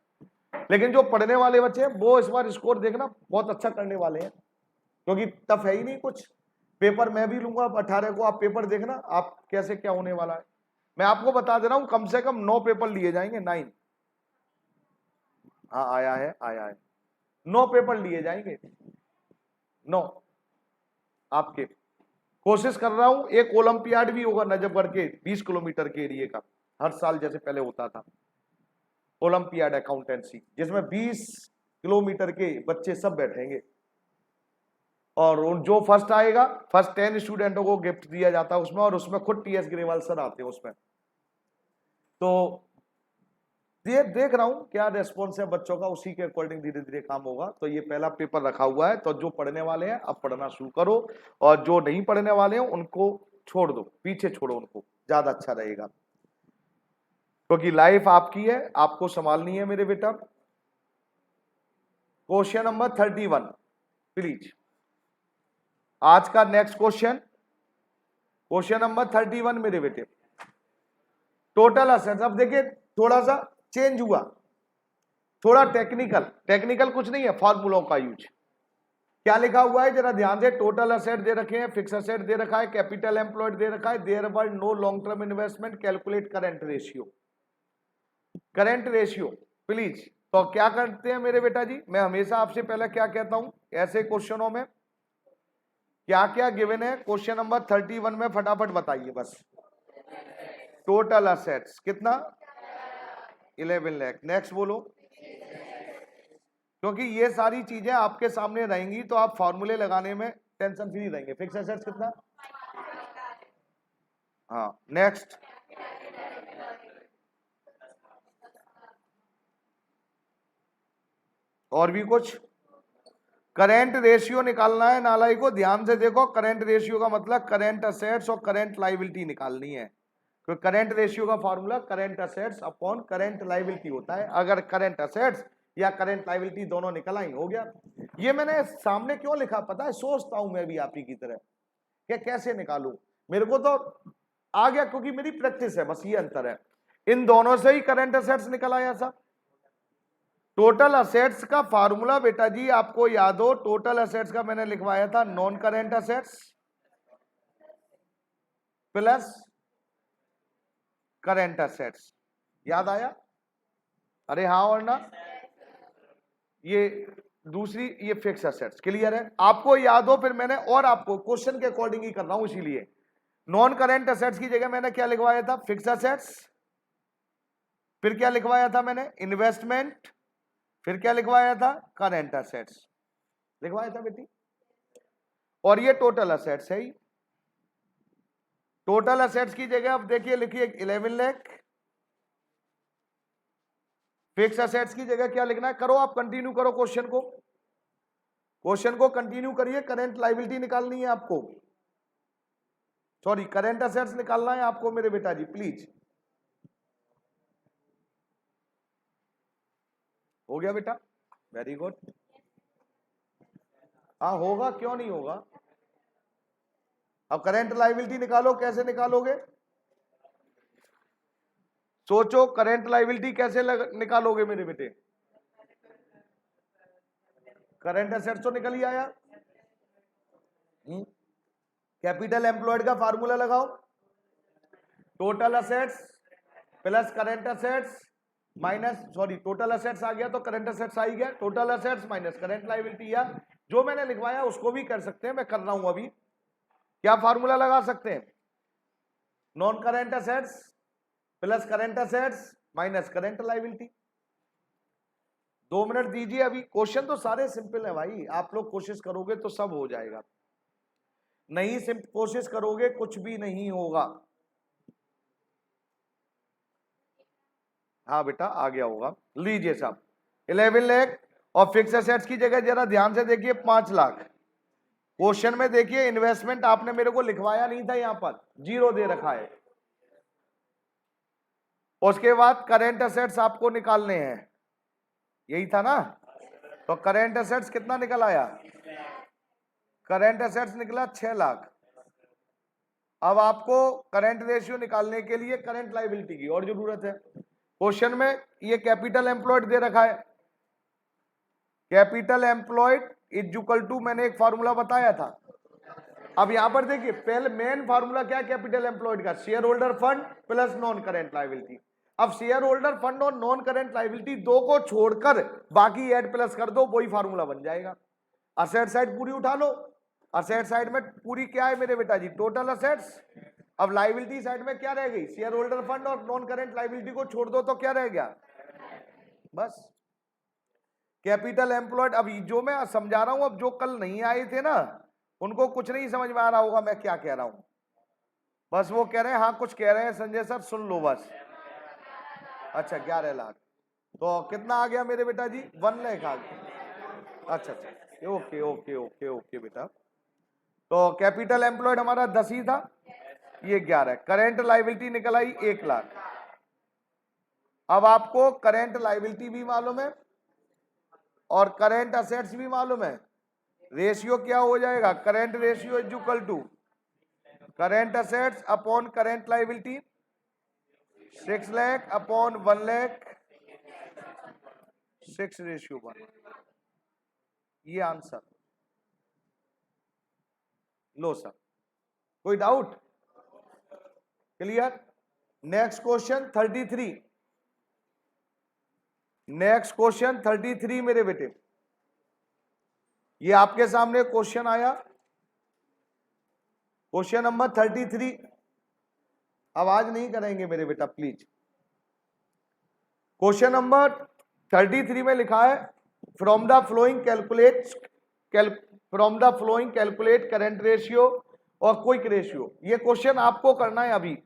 लेकिन जो पढ़ने वाले बच्चे हैं वो इस बार स्कोर देखना बहुत अच्छा करने वाले हैं, क्योंकि टफ है ही नहीं कुछ। पेपर मैं भी लूंगा अब 18 को, आप पेपर देखना आप कैसे क्या होने वाला है। मैं आपको बता दे रहा हूं, कम से कम 9 पेपर लिए जाएंगे, 9। हाँ आया है, आया है, 9 पेपर लिए जाएंगे, 9 आपके। कोशिश कर रहा हूं, एक ओलंपियाड भी होगा नजफगढ़ के 20 किलोमीटर के एरिए का, हर साल जैसे पहले होता था ओलंपियाड अकाउंटेंसी, जिसमें 20 किलोमीटर के बच्चे सब बैठेंगे। और जो फर्स्ट आएगा, फर्स्ट 10 स्टूडेंटों को गिफ्ट दिया जाता है उसमें, और उसमें खुद टीएस ग्रेवाल सर आते हैं उसमें। तो ये देख रहा हूं क्या रेस्पॉन्स है बच्चों का, उसी के अकॉर्डिंग धीरे धीरे काम होगा। तो ये पहला पेपर रखा हुआ है, तो जो पढ़ने वाले हैं अब पढ़ना शुरू करो, और जो नहीं पढ़ने वाले हैं उनको छोड़ दो, पीछे छोड़ो उनको, ज्यादा अच्छा रहेगा, क्योंकि लाइफ आपकी है, आपको संभालनी है मेरे बेटा। क्वेश्चन नंबर 31 प्लीज, आज का नेक्स्ट क्वेश्चन, क्वेश्चन नंबर 31 मेरे बेटे। टोटल असेट्स, अब देखिए थोड़ा सा चेंज हुआ, थोड़ा टेक्निकल, टेक्निकल कुछ नहीं है, फॉर्मूलों का यूज। क्या लिखा हुआ है जरा ध्यान से, टोटल असेट दे रखे हैं, फिक्स असेट दे रखा है, कैपिटल एम्प्लॉयड दे रखा है, there were no long term investment, calculate current ratio. Current ratio please. तो क्या करते हैं मेरे बेटा जी, मैं हमेशा आपसे पहले क्या कहता हूं, ऐसे क्वेश्चनों में क्या क्या गिवन है, क्वेश्चन नंबर 31 में फटाफट बताइए बस। टोटल असेट्स कितना, 11 लाख। नेक्स्ट बोलो, क्योंकि ये सारी चीजें आपके सामने रहेंगी तो आप फॉर्मूले लगाने में टेंशन फ्री रहेंगे। फिक्स एसेट्स कितना, हाँ। नेक्स्ट, और भी कुछ। करेंट रेशियो निकालना है नालाई को, ध्यान से देखो। करेंट रेशियो का मतलब करेंट असेट्स और करेंट लाइबिलिटी निकालनी है। तो करेंट रेशियो का formula current assets upon current liability होता है। अगर करेंट असेट्स या करेंट लाइबिलिटी दोनों निकल आई, हो गया। ये मैंने सामने क्यों लिखा पता है, सोचता हूं मैं भी आप ही की तरह कि कैसे निकालूं, मेरे को तो आ गया क्योंकि मेरी प्रैक्टिस है, बस ये अंतर है। इन दोनों से ही करेंट असेट्स निकल आया साहब। टोटल असेट्स का फार्मूला बेटा जी आपको याद हो, टोटल असेट्स का मैंने लिखवाया था non current assets plus current assets, याद आया? अरे हाँ और ना, ये दूसरी ये फिक्स असेट्स, क्लियर है आपको याद हो। फिर मैंने और आपको क्वेश्चन के अकॉर्डिंग ही कर रहा हूं, इसीलिए नॉन करेंट असेट्स की जगह मैंने क्या लिखवाया था, फिक्स असेट्स। फिर क्या लिखवाया था मैंने, इन्वेस्टमेंट। फिर क्या लिखवाया था, करेंट असेट्स लिखवाया था बेटी। और ये टोटल असेट्स है ही। टोटल असेट्स की जगह अब देखिए लिखिए 11 लाख। फिक्स असेट्स की जगह क्या लिखना है, करो आप, कंटिन्यू करो क्वेश्चन को, क्वेश्चन को कंटिन्यू करिए। करेंट लाइबिलिटी निकालनी है आपको, सॉरी करेंट असेट्स निकालना है आपको मेरे बेटा जी, प्लीज। हो गया बेटा, वेरी गुड। हाँ होगा, क्यों नहीं होगा। अब करेंट लाइबिलिटी निकालो, कैसे निकालोगे, सोचो। करेंट लाइबिलिटी कैसे निकालोगे मेरे बेटे, करंट एसेट्स तो निकल ही आया। कैपिटल एम्प्लॉयड का फार्मूला लगाओ, total assets plus current assets minus, sorry total assets आ गया तो करंट असेट्स आ ही गया, total assets minus current liability. या जो मैंने लिखवाया उसको भी कर सकते हैं, मैं कर रहा हूं अभी। क्या फार्मूला लगा सकते हैं, non current assets plus current assets minus current liability. 2 minute दीजिए, अभी क्वेश्चन तो सारे सिंपल है भाई, आप लोग कोशिश करोगे तो सब हो जाएगा। नहीं कोशिश करोगे कुछ भी नहीं होगा। हाँ बेटा आ गया होगा। लीजिए साहब 11 लाख और फिक्स एसेट्स की जगह जरा ध्यान से देखिए 5 लाख। क्वेश्चन में देखिए इन्वेस्टमेंट आपने मेरे को लिखवाया नहीं था, यहां पर 0 दे रखा है। उसके बाद करेंट एसेट्स आपको निकालने हैं, यही था ना। तो करेंट एसेट्स कितना निकल आया? करेंट एसेट्स निकला 6 लाख। अब आपको करंट रेशियो निकालने के लिए करंट लायबिलिटी की और जरूरत है। क्वेश्चन में ये कैपिटल एम्प्लॉयड दे रखा है। Capital employed is equal to, मैंने एक फार्मूला बताया था। अब यहां पर देखिए पहले मेन फार्मूला क्या है कैपिटल एम्प्लॉयड का? Share holder fund plus non current liability. अब शेयर होल्डर फंड और नॉन करेंट लायबिलिटी दो को छोड़कर बाकी ऐड प्लस कर दो, वही फार्मूला बन जाएगा। असेट साइड पूरी उठा लो। असेट साइड में पूरी क्या है मेरे बेटा जी? Total assets. अब लायबिलिटी साइड में क्या रह गई? शेयर होल्डर फंड और नॉन करेंट लायबिलिटी को छोड़ दो तो क्या रह गया? बस कैपिटल एम्प्लॉयड। अब जो मैं समझा रहा हूं, अब जो कल नहीं आए थे ना उनको कुछ नहीं समझ में आ रहा होगा मैं क्या कह रहा हूं। बस वो कह रहे हैं हाँ कुछ कह रहे हैं संजय सर, सुन लो बस। अच्छा 11 लाख तो कितना आ गया मेरे बेटा जी? 1 लाख आ गया। अच्छा अच्छा ओके ओके ओके ओके बेटा। तो कैपिटल एम्प्लॉयड हमारा 10 ही था, ये 11। करेंट लायबिलिटी निकल आई 1 लाख। अब आपको करेंट लायबिलिटी भी मालूम है और करेंट असेट्स भी मालूम है। रेशियो क्या हो जाएगा? Current ratio is equal to current assets upon current liability. 6 lakh upon 1 lakh, 6:1। ये आंसर। लो सर, कोई doubt? Clear? Next question 33। Next question 33 मेरे बेटे, ये आपके सामने क्वेश्चन आया, क्वेश्चन नंबर 33। आवाज नहीं करेंगे मेरे बेटा प्लीज। क्वेश्चन नंबर 33 में लिखा है from the flowing calculate current ratio और क्विक रेशियो। ये क्वेश्चन आपको करना है अभी।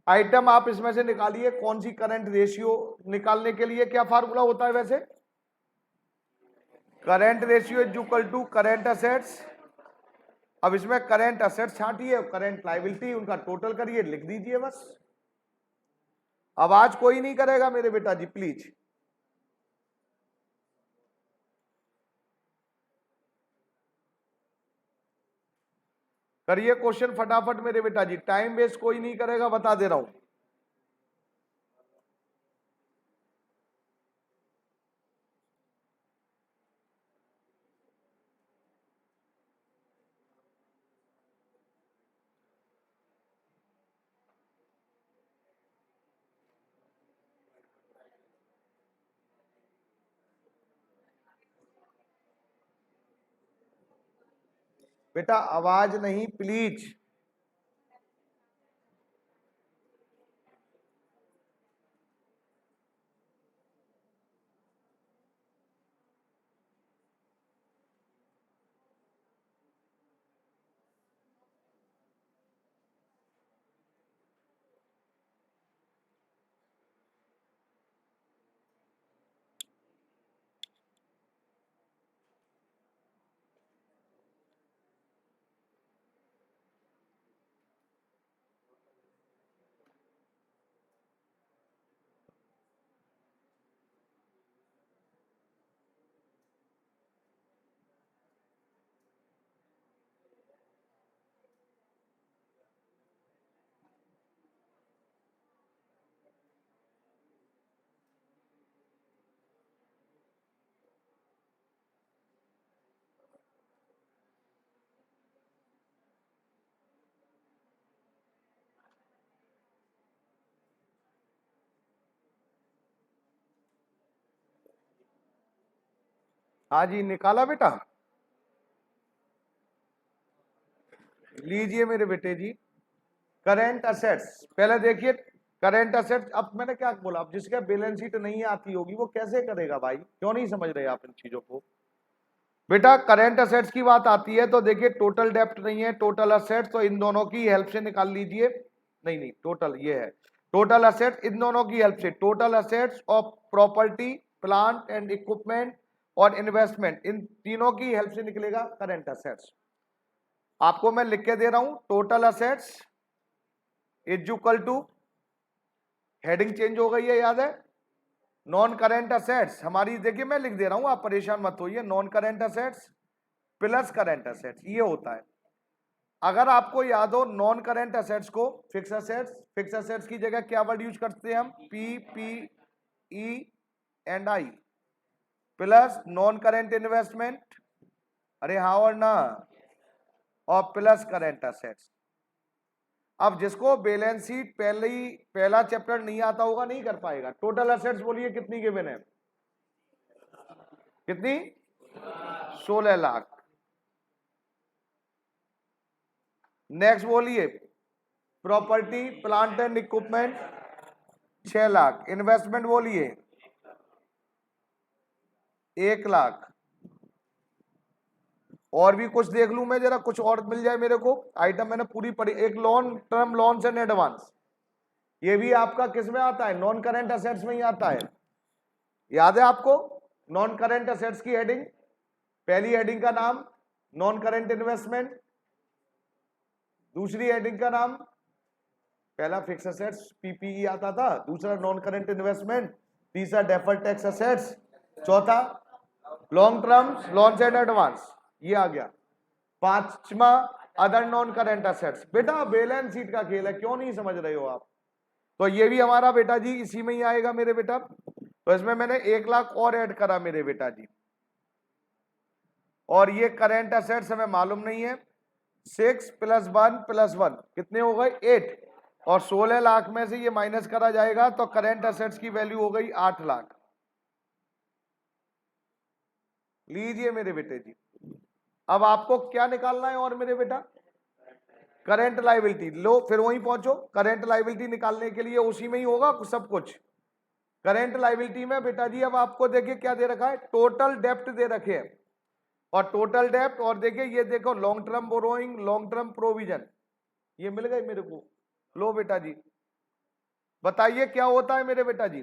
आइटम आप इसमें से निकालिए कौन सी करंट रेशियो निकालने के लिए क्या फार्मूला होता है वैसे? Current ratio is equal to current assets. अब इसमें करंट असेट्स छांटिए, करंट लायबिलिटी, उनका टोटल करिए, लिख दीजिए बस। अब आज कोई नहीं करेगा मेरे बेटा जी प्लीज। करिए क्वेश्चन फटाफट मेरे बेटा जी, टाइम वेस्ट कोई नहीं करेगा, बता दे रहा हूं। बेटा आवाज नहीं प्लीज। हाँ जी निकाला बेटा। लीजिए मेरे बेटे जी, करेंट असेट्स पहले देखिए। करेंट असेट्स, अब मैंने क्या बोला, अब जिसका बैलेंस शीट नहीं आती होगी वो कैसे करेगा भाई? क्यों नहीं समझ रहे आप इन चीजों को? बेटा करेंट असेट्स की बात आती है तो देखिए टोटल डेप्ट नहीं है, टोटल असेट्स, तो इन दोनों की हेल्प से निकाल लीजिए। नहीं नहीं, टोटल ये है, टोटल असेट्स इन दोनों की हेल्प से, total assets of property plant and equipment और इन्वेस्टमेंट, इन तीनों की हेल्प से निकलेगा करेंट असेट्स। आपको मैं लिख के दे रहा हूं, total assets is equal to, heading change हो गई है याद है, नॉन करेंट असेट्स हमारी, देखिए मैं लिख दे रहा हूं आप परेशान मत होइए, non current assets plus current assets, ये होता है। अगर आपको याद हो नॉन करेंट असेट्स को फिक्स असेट्स, फिक्स असेट्स की जगह क्या वर्ड यूज करते हैं हम, PPE and I, plus non current investment, अरे हाँ और ना, और प्लस करेंट असेट्स। अब जिसको बैलेंस शीट पहला चैप्टर नहीं आता होगा नहीं कर पाएगा। टोटल असेट्स बोलिए कितनी गिवन है, कितनी, 16 लाख। नेक्स्ट बोलिए property plant and equipment 6 lakh, investment बोलिए 1 लाख, और भी कुछ देख लूं मैं जरा, कुछ और मिल जाए मेरे को आइटम, मैंने पूरी पढ़ी। एक long term loans and advance, ये भी आपका किस में आता है, नॉन करेंट असेट्स में ही आता है, याद है आपको। नॉन करेंट असेट्स की हेडिंग, पहली हेडिंग का नाम नॉन करेंट इन्वेस्टमेंट, दूसरी हेडिंग का नाम, पहला फिक्स असेट्स पीपीई आता था, दूसरा नॉन करेंट इन्वेस्टमेंट, तीसरा डेफर्ड टैक्स असेट्स, चौथा long term loans and advance, ये आ गया, पांचवा अदर नॉन करेंट असेट्स। बेटा बैलेंस शीट का खेल है, क्यों नहीं समझ रहे हो आप, तो ये भी हमारा बेटा जी इसी में ही आएगा मेरे बेटा। तो इसमें मैंने 1 लाख और ऐड करा मेरे बेटा जी, और ये करेंट असेट्स हमें मालूम नहीं है, 6 + 1 + 1 कितने हो गए 8, और 16 लाख में से ये माइनस करा जाएगा तो करेंट असेट्स की वैल्यू हो गई 8 लाख। लीजिए मेरे बेटे जी, अब आपको क्या निकालना है और मेरे बेटा, करेंट लायबिलिटी। लो फिर वहीं पहुंचो, करेंट लायबिलिटी निकालने के लिए उसी में ही होगा सब कुछ। करेंट लायबिलिटी में बेटा जी अब आपको देखिए क्या दे रखा है, टोटल डेप्ट दे रखे हैं, और टोटल डेप्ट, और देखिए ये देखो long term borrowing, long term provision, ये मिल गई मेरे को। लो बेटा जी बताइए क्या होता है मेरे बेटा जी,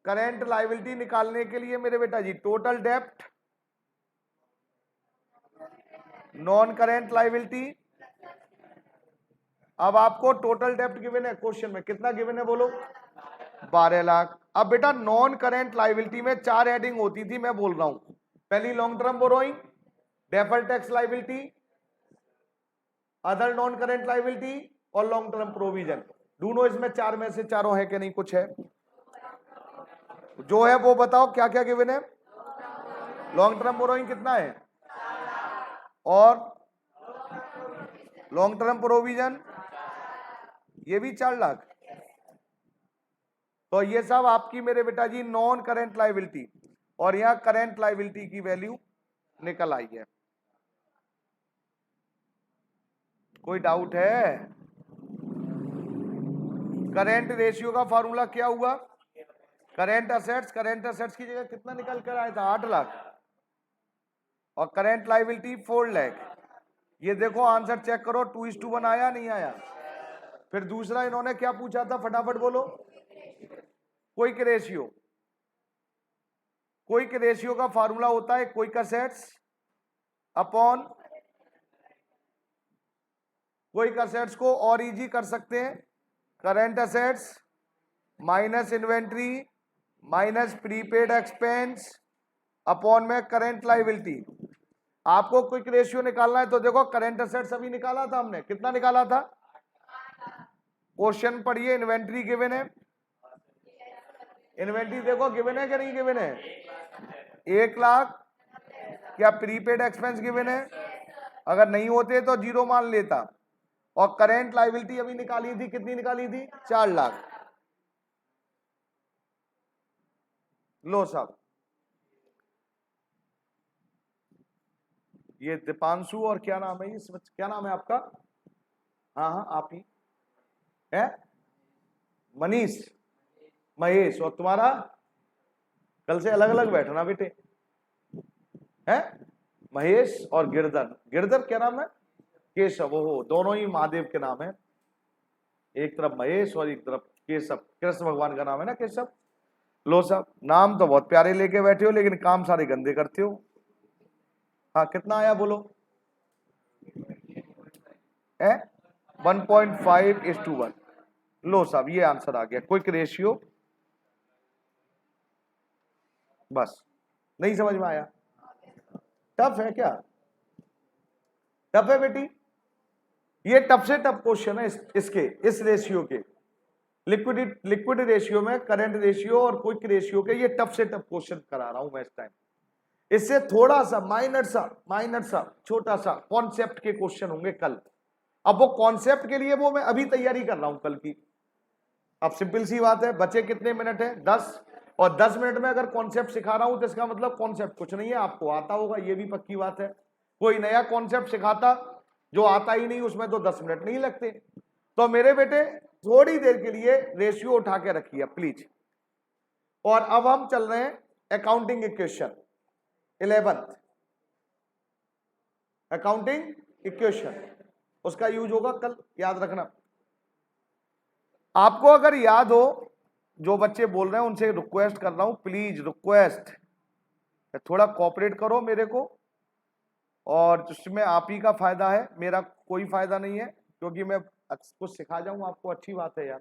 करेंट लायबिलिटी निकालने के लिए मेरे बेटा जी, टोटल डेप्ट नॉन करेंट लायबिलिटी। अब आपको टोटल डेप्ट गिवन है क्वेश्चन में, कितना गिवन है बोलो, 12 लाख। अब बेटा नॉन करेंट लायबिलिटी में 4 हेडिंग होती थी, मैं बोल रहा हूं, पहली long term borrowing, deferred tax liability, other non current liability और लॉन्ग टर्म प्रोविजन। दोनों इसमें 4 में से चारों है कि नहीं, कुछ है जो है वो बताओ क्या क्या गिवन है। लॉन्ग टर्म बोरोइंग कितना है, और लॉन्ग टर्म प्रोविजन ये भी 4 लाख। तो ये सब आपकी मेरे बेटा जी नॉन करेंट लायबिलिटी, और यहां करेंट लायबिलिटी की वैल्यू निकल आई है। कोई डाउट है, करेंट रेशियो का फॉर्मूला क्या हुआ, करेंट असेट्स की जगह कितना निकल कर आया था, 8 लाख, और करेंट लायबिलिटी 4 लाख। ये देखो आंसर चेक करो, 2:1 आया नहीं आया। फिर दूसरा इन्होंने क्या पूछा था, फटाफट बोलो, क्विक रेशियो। क्विक रेशियो का फॉर्मूला होता है quick assets upon, quick assets को और इजी कर सकते हैं, current assets minus inventory minus prepaid expense upon में करेंट लायबिलिटी। आपको क्विक रेशियो निकालना है तो देखो करेंट असेट्स अभी निकाला था हमने, कितना निकाला था, क्वेश्चन पढ़िए, इन्वेंट्री गिवन है, इन्वेंट्री देखो गिवन है कि नहीं गिवन है, 1 लाख। क्या प्रीपेड एक्सपेंस गिवन है, अगर नहीं होते तो 0 मान लेता। और करेंट लायबिलिटी अभी निकाली थी, कितनी निकाली थी, 4 लाख। लो साहब, ये दीपांशु और क्या नाम है, ये क्या नाम है आपका, हाँ हाँ आप ही है, मनीष, महेश, और तुम्हारा, कल से अलग अलग बैठना बेटे। है महेश और गिरधर। गिरधर क्या नाम है? केशव। हो दोनों ही महादेव के नाम है, एक तरफ महेश और एक तरफ केशव। कृष्ण भगवान का नाम है ना केशव। लो साहब, नाम तो बहुत प्यारे लेके बैठे हो लेकिन काम सारे गंदे करते हो। हाँ कितना आया बोलो? 1.5:1। लो साहब ये आंसर आ गया, क्विक रेशियो। बस नहीं समझ में आया? टफ है क्या? टफ है बेटी? ये टफ से टफ क्वेश्चन है इस रेशियो के, लिक्विड रेशियो में करंट रेशियो और क्विक रेशियो के ये टफ से टफ क्वेश्चन करा रहा हूं मैं इस टाइम। इससे थोड़ा सा माइनर सा छोटा सा कॉन्सेप्ट के क्वेश्चन होंगे कल। अब वो कॉन्सेप्ट के लिए वो मैं अभी तैयारी कर रहा हूं कल की। अब सिंपल सी बात है, बचे कितने मिनट है? 10, और 10 मिनट में अगर कॉन्सेप्ट सिखा रहा हूं तो इसका मतलब कॉन्सेप्ट कुछ नहीं है, आपको आता होगा, ये भी पक्की बात है। कोई नया कॉन्सेप्ट सिखाता जो आता ही नहीं उसमें तो 10 मिनट नहीं लगते। तो मेरे बेटे थोड़ी देर के लिए रेशियो उठा के रखिए प्लीज। और अब हम चल रहे हैं accounting equation 11th। Accounting equation उसका यूज होगा कल, याद रखना। आपको अगर याद हो, जो बच्चे बोल रहे हैं उनसे रिक्वेस्ट कर रहा हूं, प्लीज रिक्वेस्ट थोड़ा कोऑपरेट करो मेरे को, और जिसमें आप ही का फायदा है, मेरा कोई फायदा नहीं है, क्योंकि मैं कुछ सिखा जाऊं आपको, अच्छी बात है यार।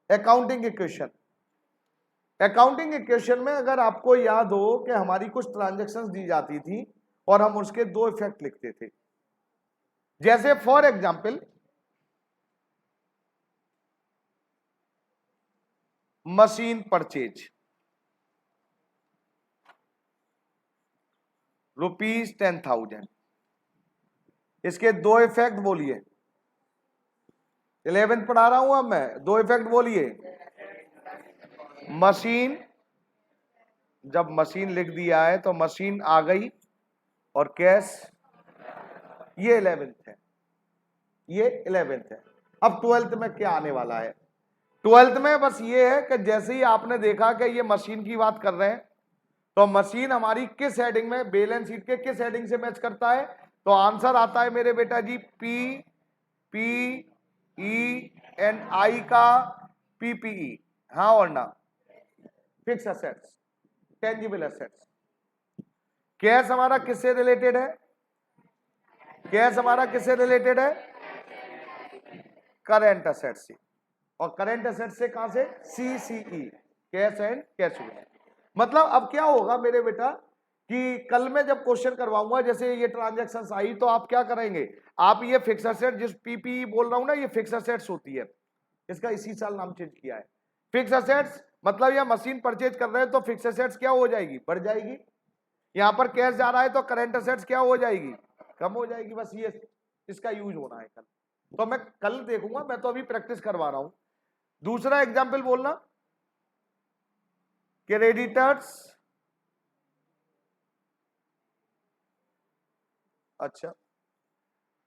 अकाउंटिंग इक्वेशन, अकाउंटिंग इक्वेशन में अगर आपको याद हो कि हमारी कुछ ट्रांजैक्शंस दी जाती थी और हम उसके दो इफेक्ट लिखते थे। जैसे फॉर एग्जांपल मशीन परचेज ₹10,000, इसके दो इफेक्ट बोलिए। 11 पढ़ा रहा हूं अब मैं, दो इफेक्ट बोलिए। मशीन, जब मशीन लिख दिया है तो मशीन आ गई, और कैश, ये 11th है, ये 11th है। अब 12th में क्या आने वाला है? 12th में बस ये है कि जैसे ही आपने देखा कि ये मशीन की बात कर रहे हैं, तो मशीन हमारी किस हेडिंग में, बैलेंस शीट के किस हेडिंग से मैच करता है? तो आंसर आता है मेरे बेटा जी PPE&I का PPE। हाँ और ना? Fix assets, tangible assets. Cash हमारा किससे रिलेटेड है? कैश हमारा किससे रिलेटेड है? करेंट असेट से। और करेंट असेट से कहां से? CCE, cash and cash equivalent. मतलब अब क्या होगा मेरे बेटा कि कल मैं जब क्वेश्चन करवाऊंगा, जैसे ये ट्रांजैक्शंस आई, तो आप क्या करेंगे, आप ये फिक्स असेट, जिस PPE बोल रहा हूं ना, ये फिक्स असेट्स होती है, इसका इसी साल नाम चेंज किया है। फिक्स असेट्स मतलब ये मशीन परचेज कर रहे हैं तो फिक्स असेट्स क्या हो जाएगी? बढ़ जाएगी। यहां पर कैश जा रहा है तो करेंट असेट्स क्या हो जाएगी? कम हो जाएगी। बस ये इसका यूज होना है कल। तो मैं कल देखूंगा, मैं तो अभी प्रैक्टिस करवा रहा हूं। दूसरा एग्जाम्पल बोलना, क्रेडिटर्स, अच्छा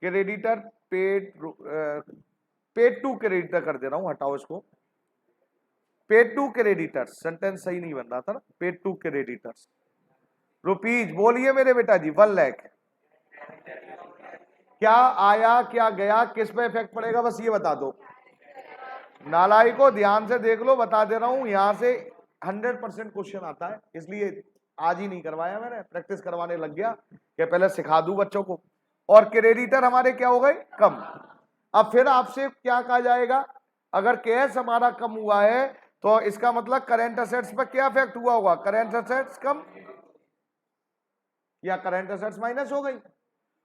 क्रेडिटर पेड टू क्रेडिटर कर दे रहा हूं, हटाओ इसको। पेड टू क्रेडिटर्स, सेंटेंस सही नहीं बन रहा था ना। पेड टू क्रेडिटर्स रुपीज, बोलिए मेरे बेटा जी, 1 लाख। क्या आया क्या गया, किस पे इफेक्ट पड़ेगा, बस ये बता दो। नालाई को ध्यान से देख लो, बता दे रहा हूं, यहां से 100% क्वेश्चन आता है, इसलिए आज ही नहीं करवाया मैंने, प्रैक्टिस करवाने लग गया कि पहले सिखा दूं बच्चों को। और क्रेडिटर हमारे क्या हो गए? कम। अब फिर आपसे क्या कहा जाएगा, अगर कैश हमारा कम हुआ है तो इसका मतलब करेंट असेट्स पर क्या इफेक्ट हुआ होगा? करेंट असेट्स कम या करेंट असेट्स माइनस हो गई।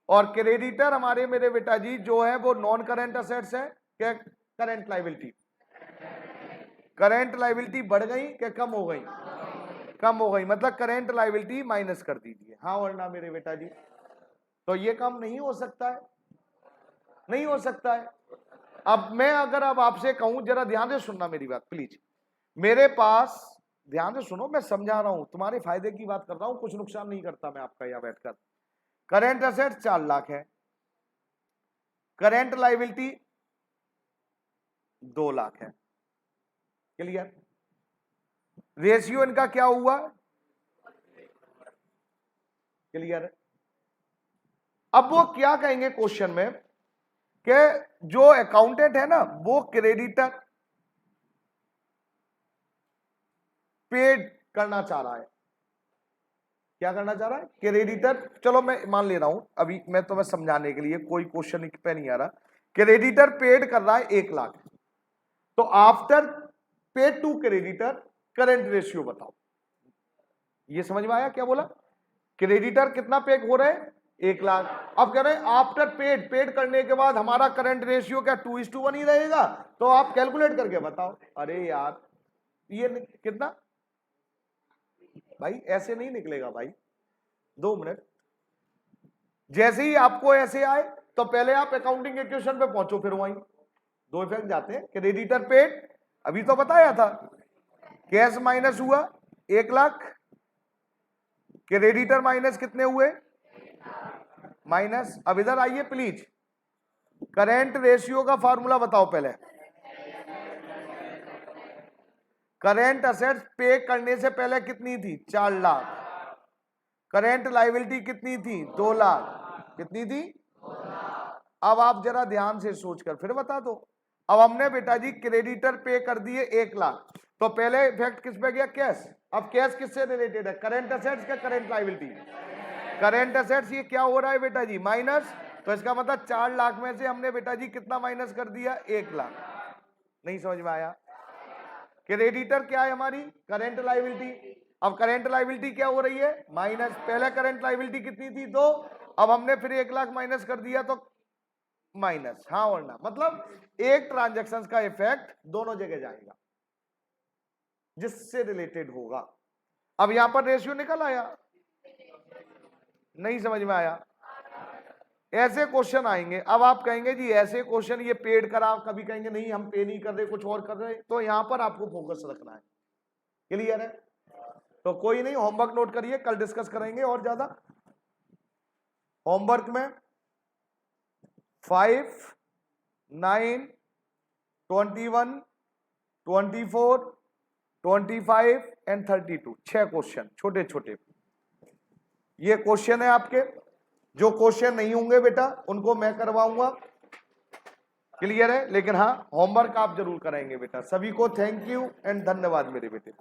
और क्रेडिटर हमारे मेरे बेटा जी जो है वो नॉन करेंट असेट्स है, क्या करेंट लायबिलिटी। करेंट लायबिलिटी बढ़ गई क्या कम हो गई? कम हो गई, मतलब करेंट लायबिलिटी माइनस कर दीजिए। हाँ और ना मेरे बेटा जी? तो ये काम नहीं हो सकता है, नहीं हो सकता है। अब मैं अगर अब आपसे कहूं, जरा ध्यान से सुनना मेरी बात प्लीज, मेरे पास ध्यान से सुनो, मैं समझा रहा हूं, तुम्हारे फायदे की बात कर रहा हूं, कुछ नुकसान नहीं करता मैं आपका यहां बैठकर। करेंट असेट 4 लाख है, करेंट लायबिलिटी 2 लाख है। क्लियर? रेशियो इनका क्या हुआ? क्लियर है? अब वो क्या कहेंगे क्वेश्चन में कि जो अकाउंटेंट है ना वो क्रेडिटर पेड करना चाह रहा है। क्या करना चाह रहा है? क्रेडिटर, चलो मैं मान ले रहा हूं, अभी मैं तुम्हें समझाने के लिए, कोई क्वेश्चन पे नहीं आ रहा। क्रेडिटर पेड कर रहा है 1 लाख, तो after paid to creditor current ratio बताओ। ये समझ में आया क्या बोला? क्रेडिटर कितना पे हो रहे हैं? 1 लाख। अब कह रहे हैं आफ्टर पेड, पेड करने के बाद हमारा करंट रेशियो क्या 2:1 ही रहेगा? तो आप कैलकुलेट करके बताओ। अरे यार ये कितना भाई, ऐसे नहीं निकलेगा भाई, 2 मिनट। जैसे ही आपको ऐसे आए तो पहले आप अकाउंटिंग इक्वेशन पे पहुंचो, फिर वहीं 2 इफेक्ट जाते हैं। क्रेडिटर पेड अभी तो बताया था, कैश माइनस हुआ 1 लाख, क्रेडिटर माइनस कितने हुए? माइनस। अब इधर आइए प्लीज, करंट रेशियो का फॉर्मूला बताओ पहले। करंट असेट्स पे करने से पहले कितनी थी? 4 लाख। करंट लायबिलिटी कितनी थी? 2 लाख। कितनी थी? अब आप जरा ध्यान से सोचकर फिर बता दो। अब हमने बेटा जी क्रेडिटर पे कर दिए 1 लाख, तो पहले इफेक्ट किस पे गया? कैश। अब कैश किससे रिलेटेड है? करंट असेट्स का करंट लायबिलिटी। करंट असेट्स ये क्या हो रहा है बेटा जी? माइनस। तो इसका मतलब 4 लाख में से हमने बेटा जी कितना माइनस कर दिया? 1 लाख। नहीं समझ में आया? क्रेडिटर क्या है हमारी? Current liability. अब करंट लायबिलिटी क्या हो रही है? माइनस। पहले करंट लायबिलिटी कितनी थी? 2। अब हमने फिर 1 लाख माइनस कर दिया तो माइनस। हाँ और ना, मतलब एक ट्रांजैक्शन का इफेक्ट दोनों जगह जाएगा जिससे रिलेटेड होगा। अब यहां पर रेशियो निकल आया? नहीं समझ में आया? ऐसे क्वेश्चन आएंगे। अब आप कहेंगे जी ऐसे क्वेश्चन ये पेड करा, कभी कहेंगे नहीं हम पे नहीं कर रहे कुछ और कर रहे, तो यहां पर आपको फोकस रखना है। क्लियर है? तो कोई नहीं, होमवर्क नोट करिए, कल डिस्कस करेंगे और ज्यादा। होमवर्क में 5, 9, 21, 24, 25 एंड 32 6 क्वेश्चन छोटे छोटे। ये क्वेश्चन है आपके। जो क्वेश्चन नहीं होंगे बेटा उनको मैं करवाऊंगा। क्लियर है? लेकिन हाँ होमवर्क आप जरूर कराएंगे बेटा। सभी को थैंक यू एंड धन्यवाद मेरे बेटे।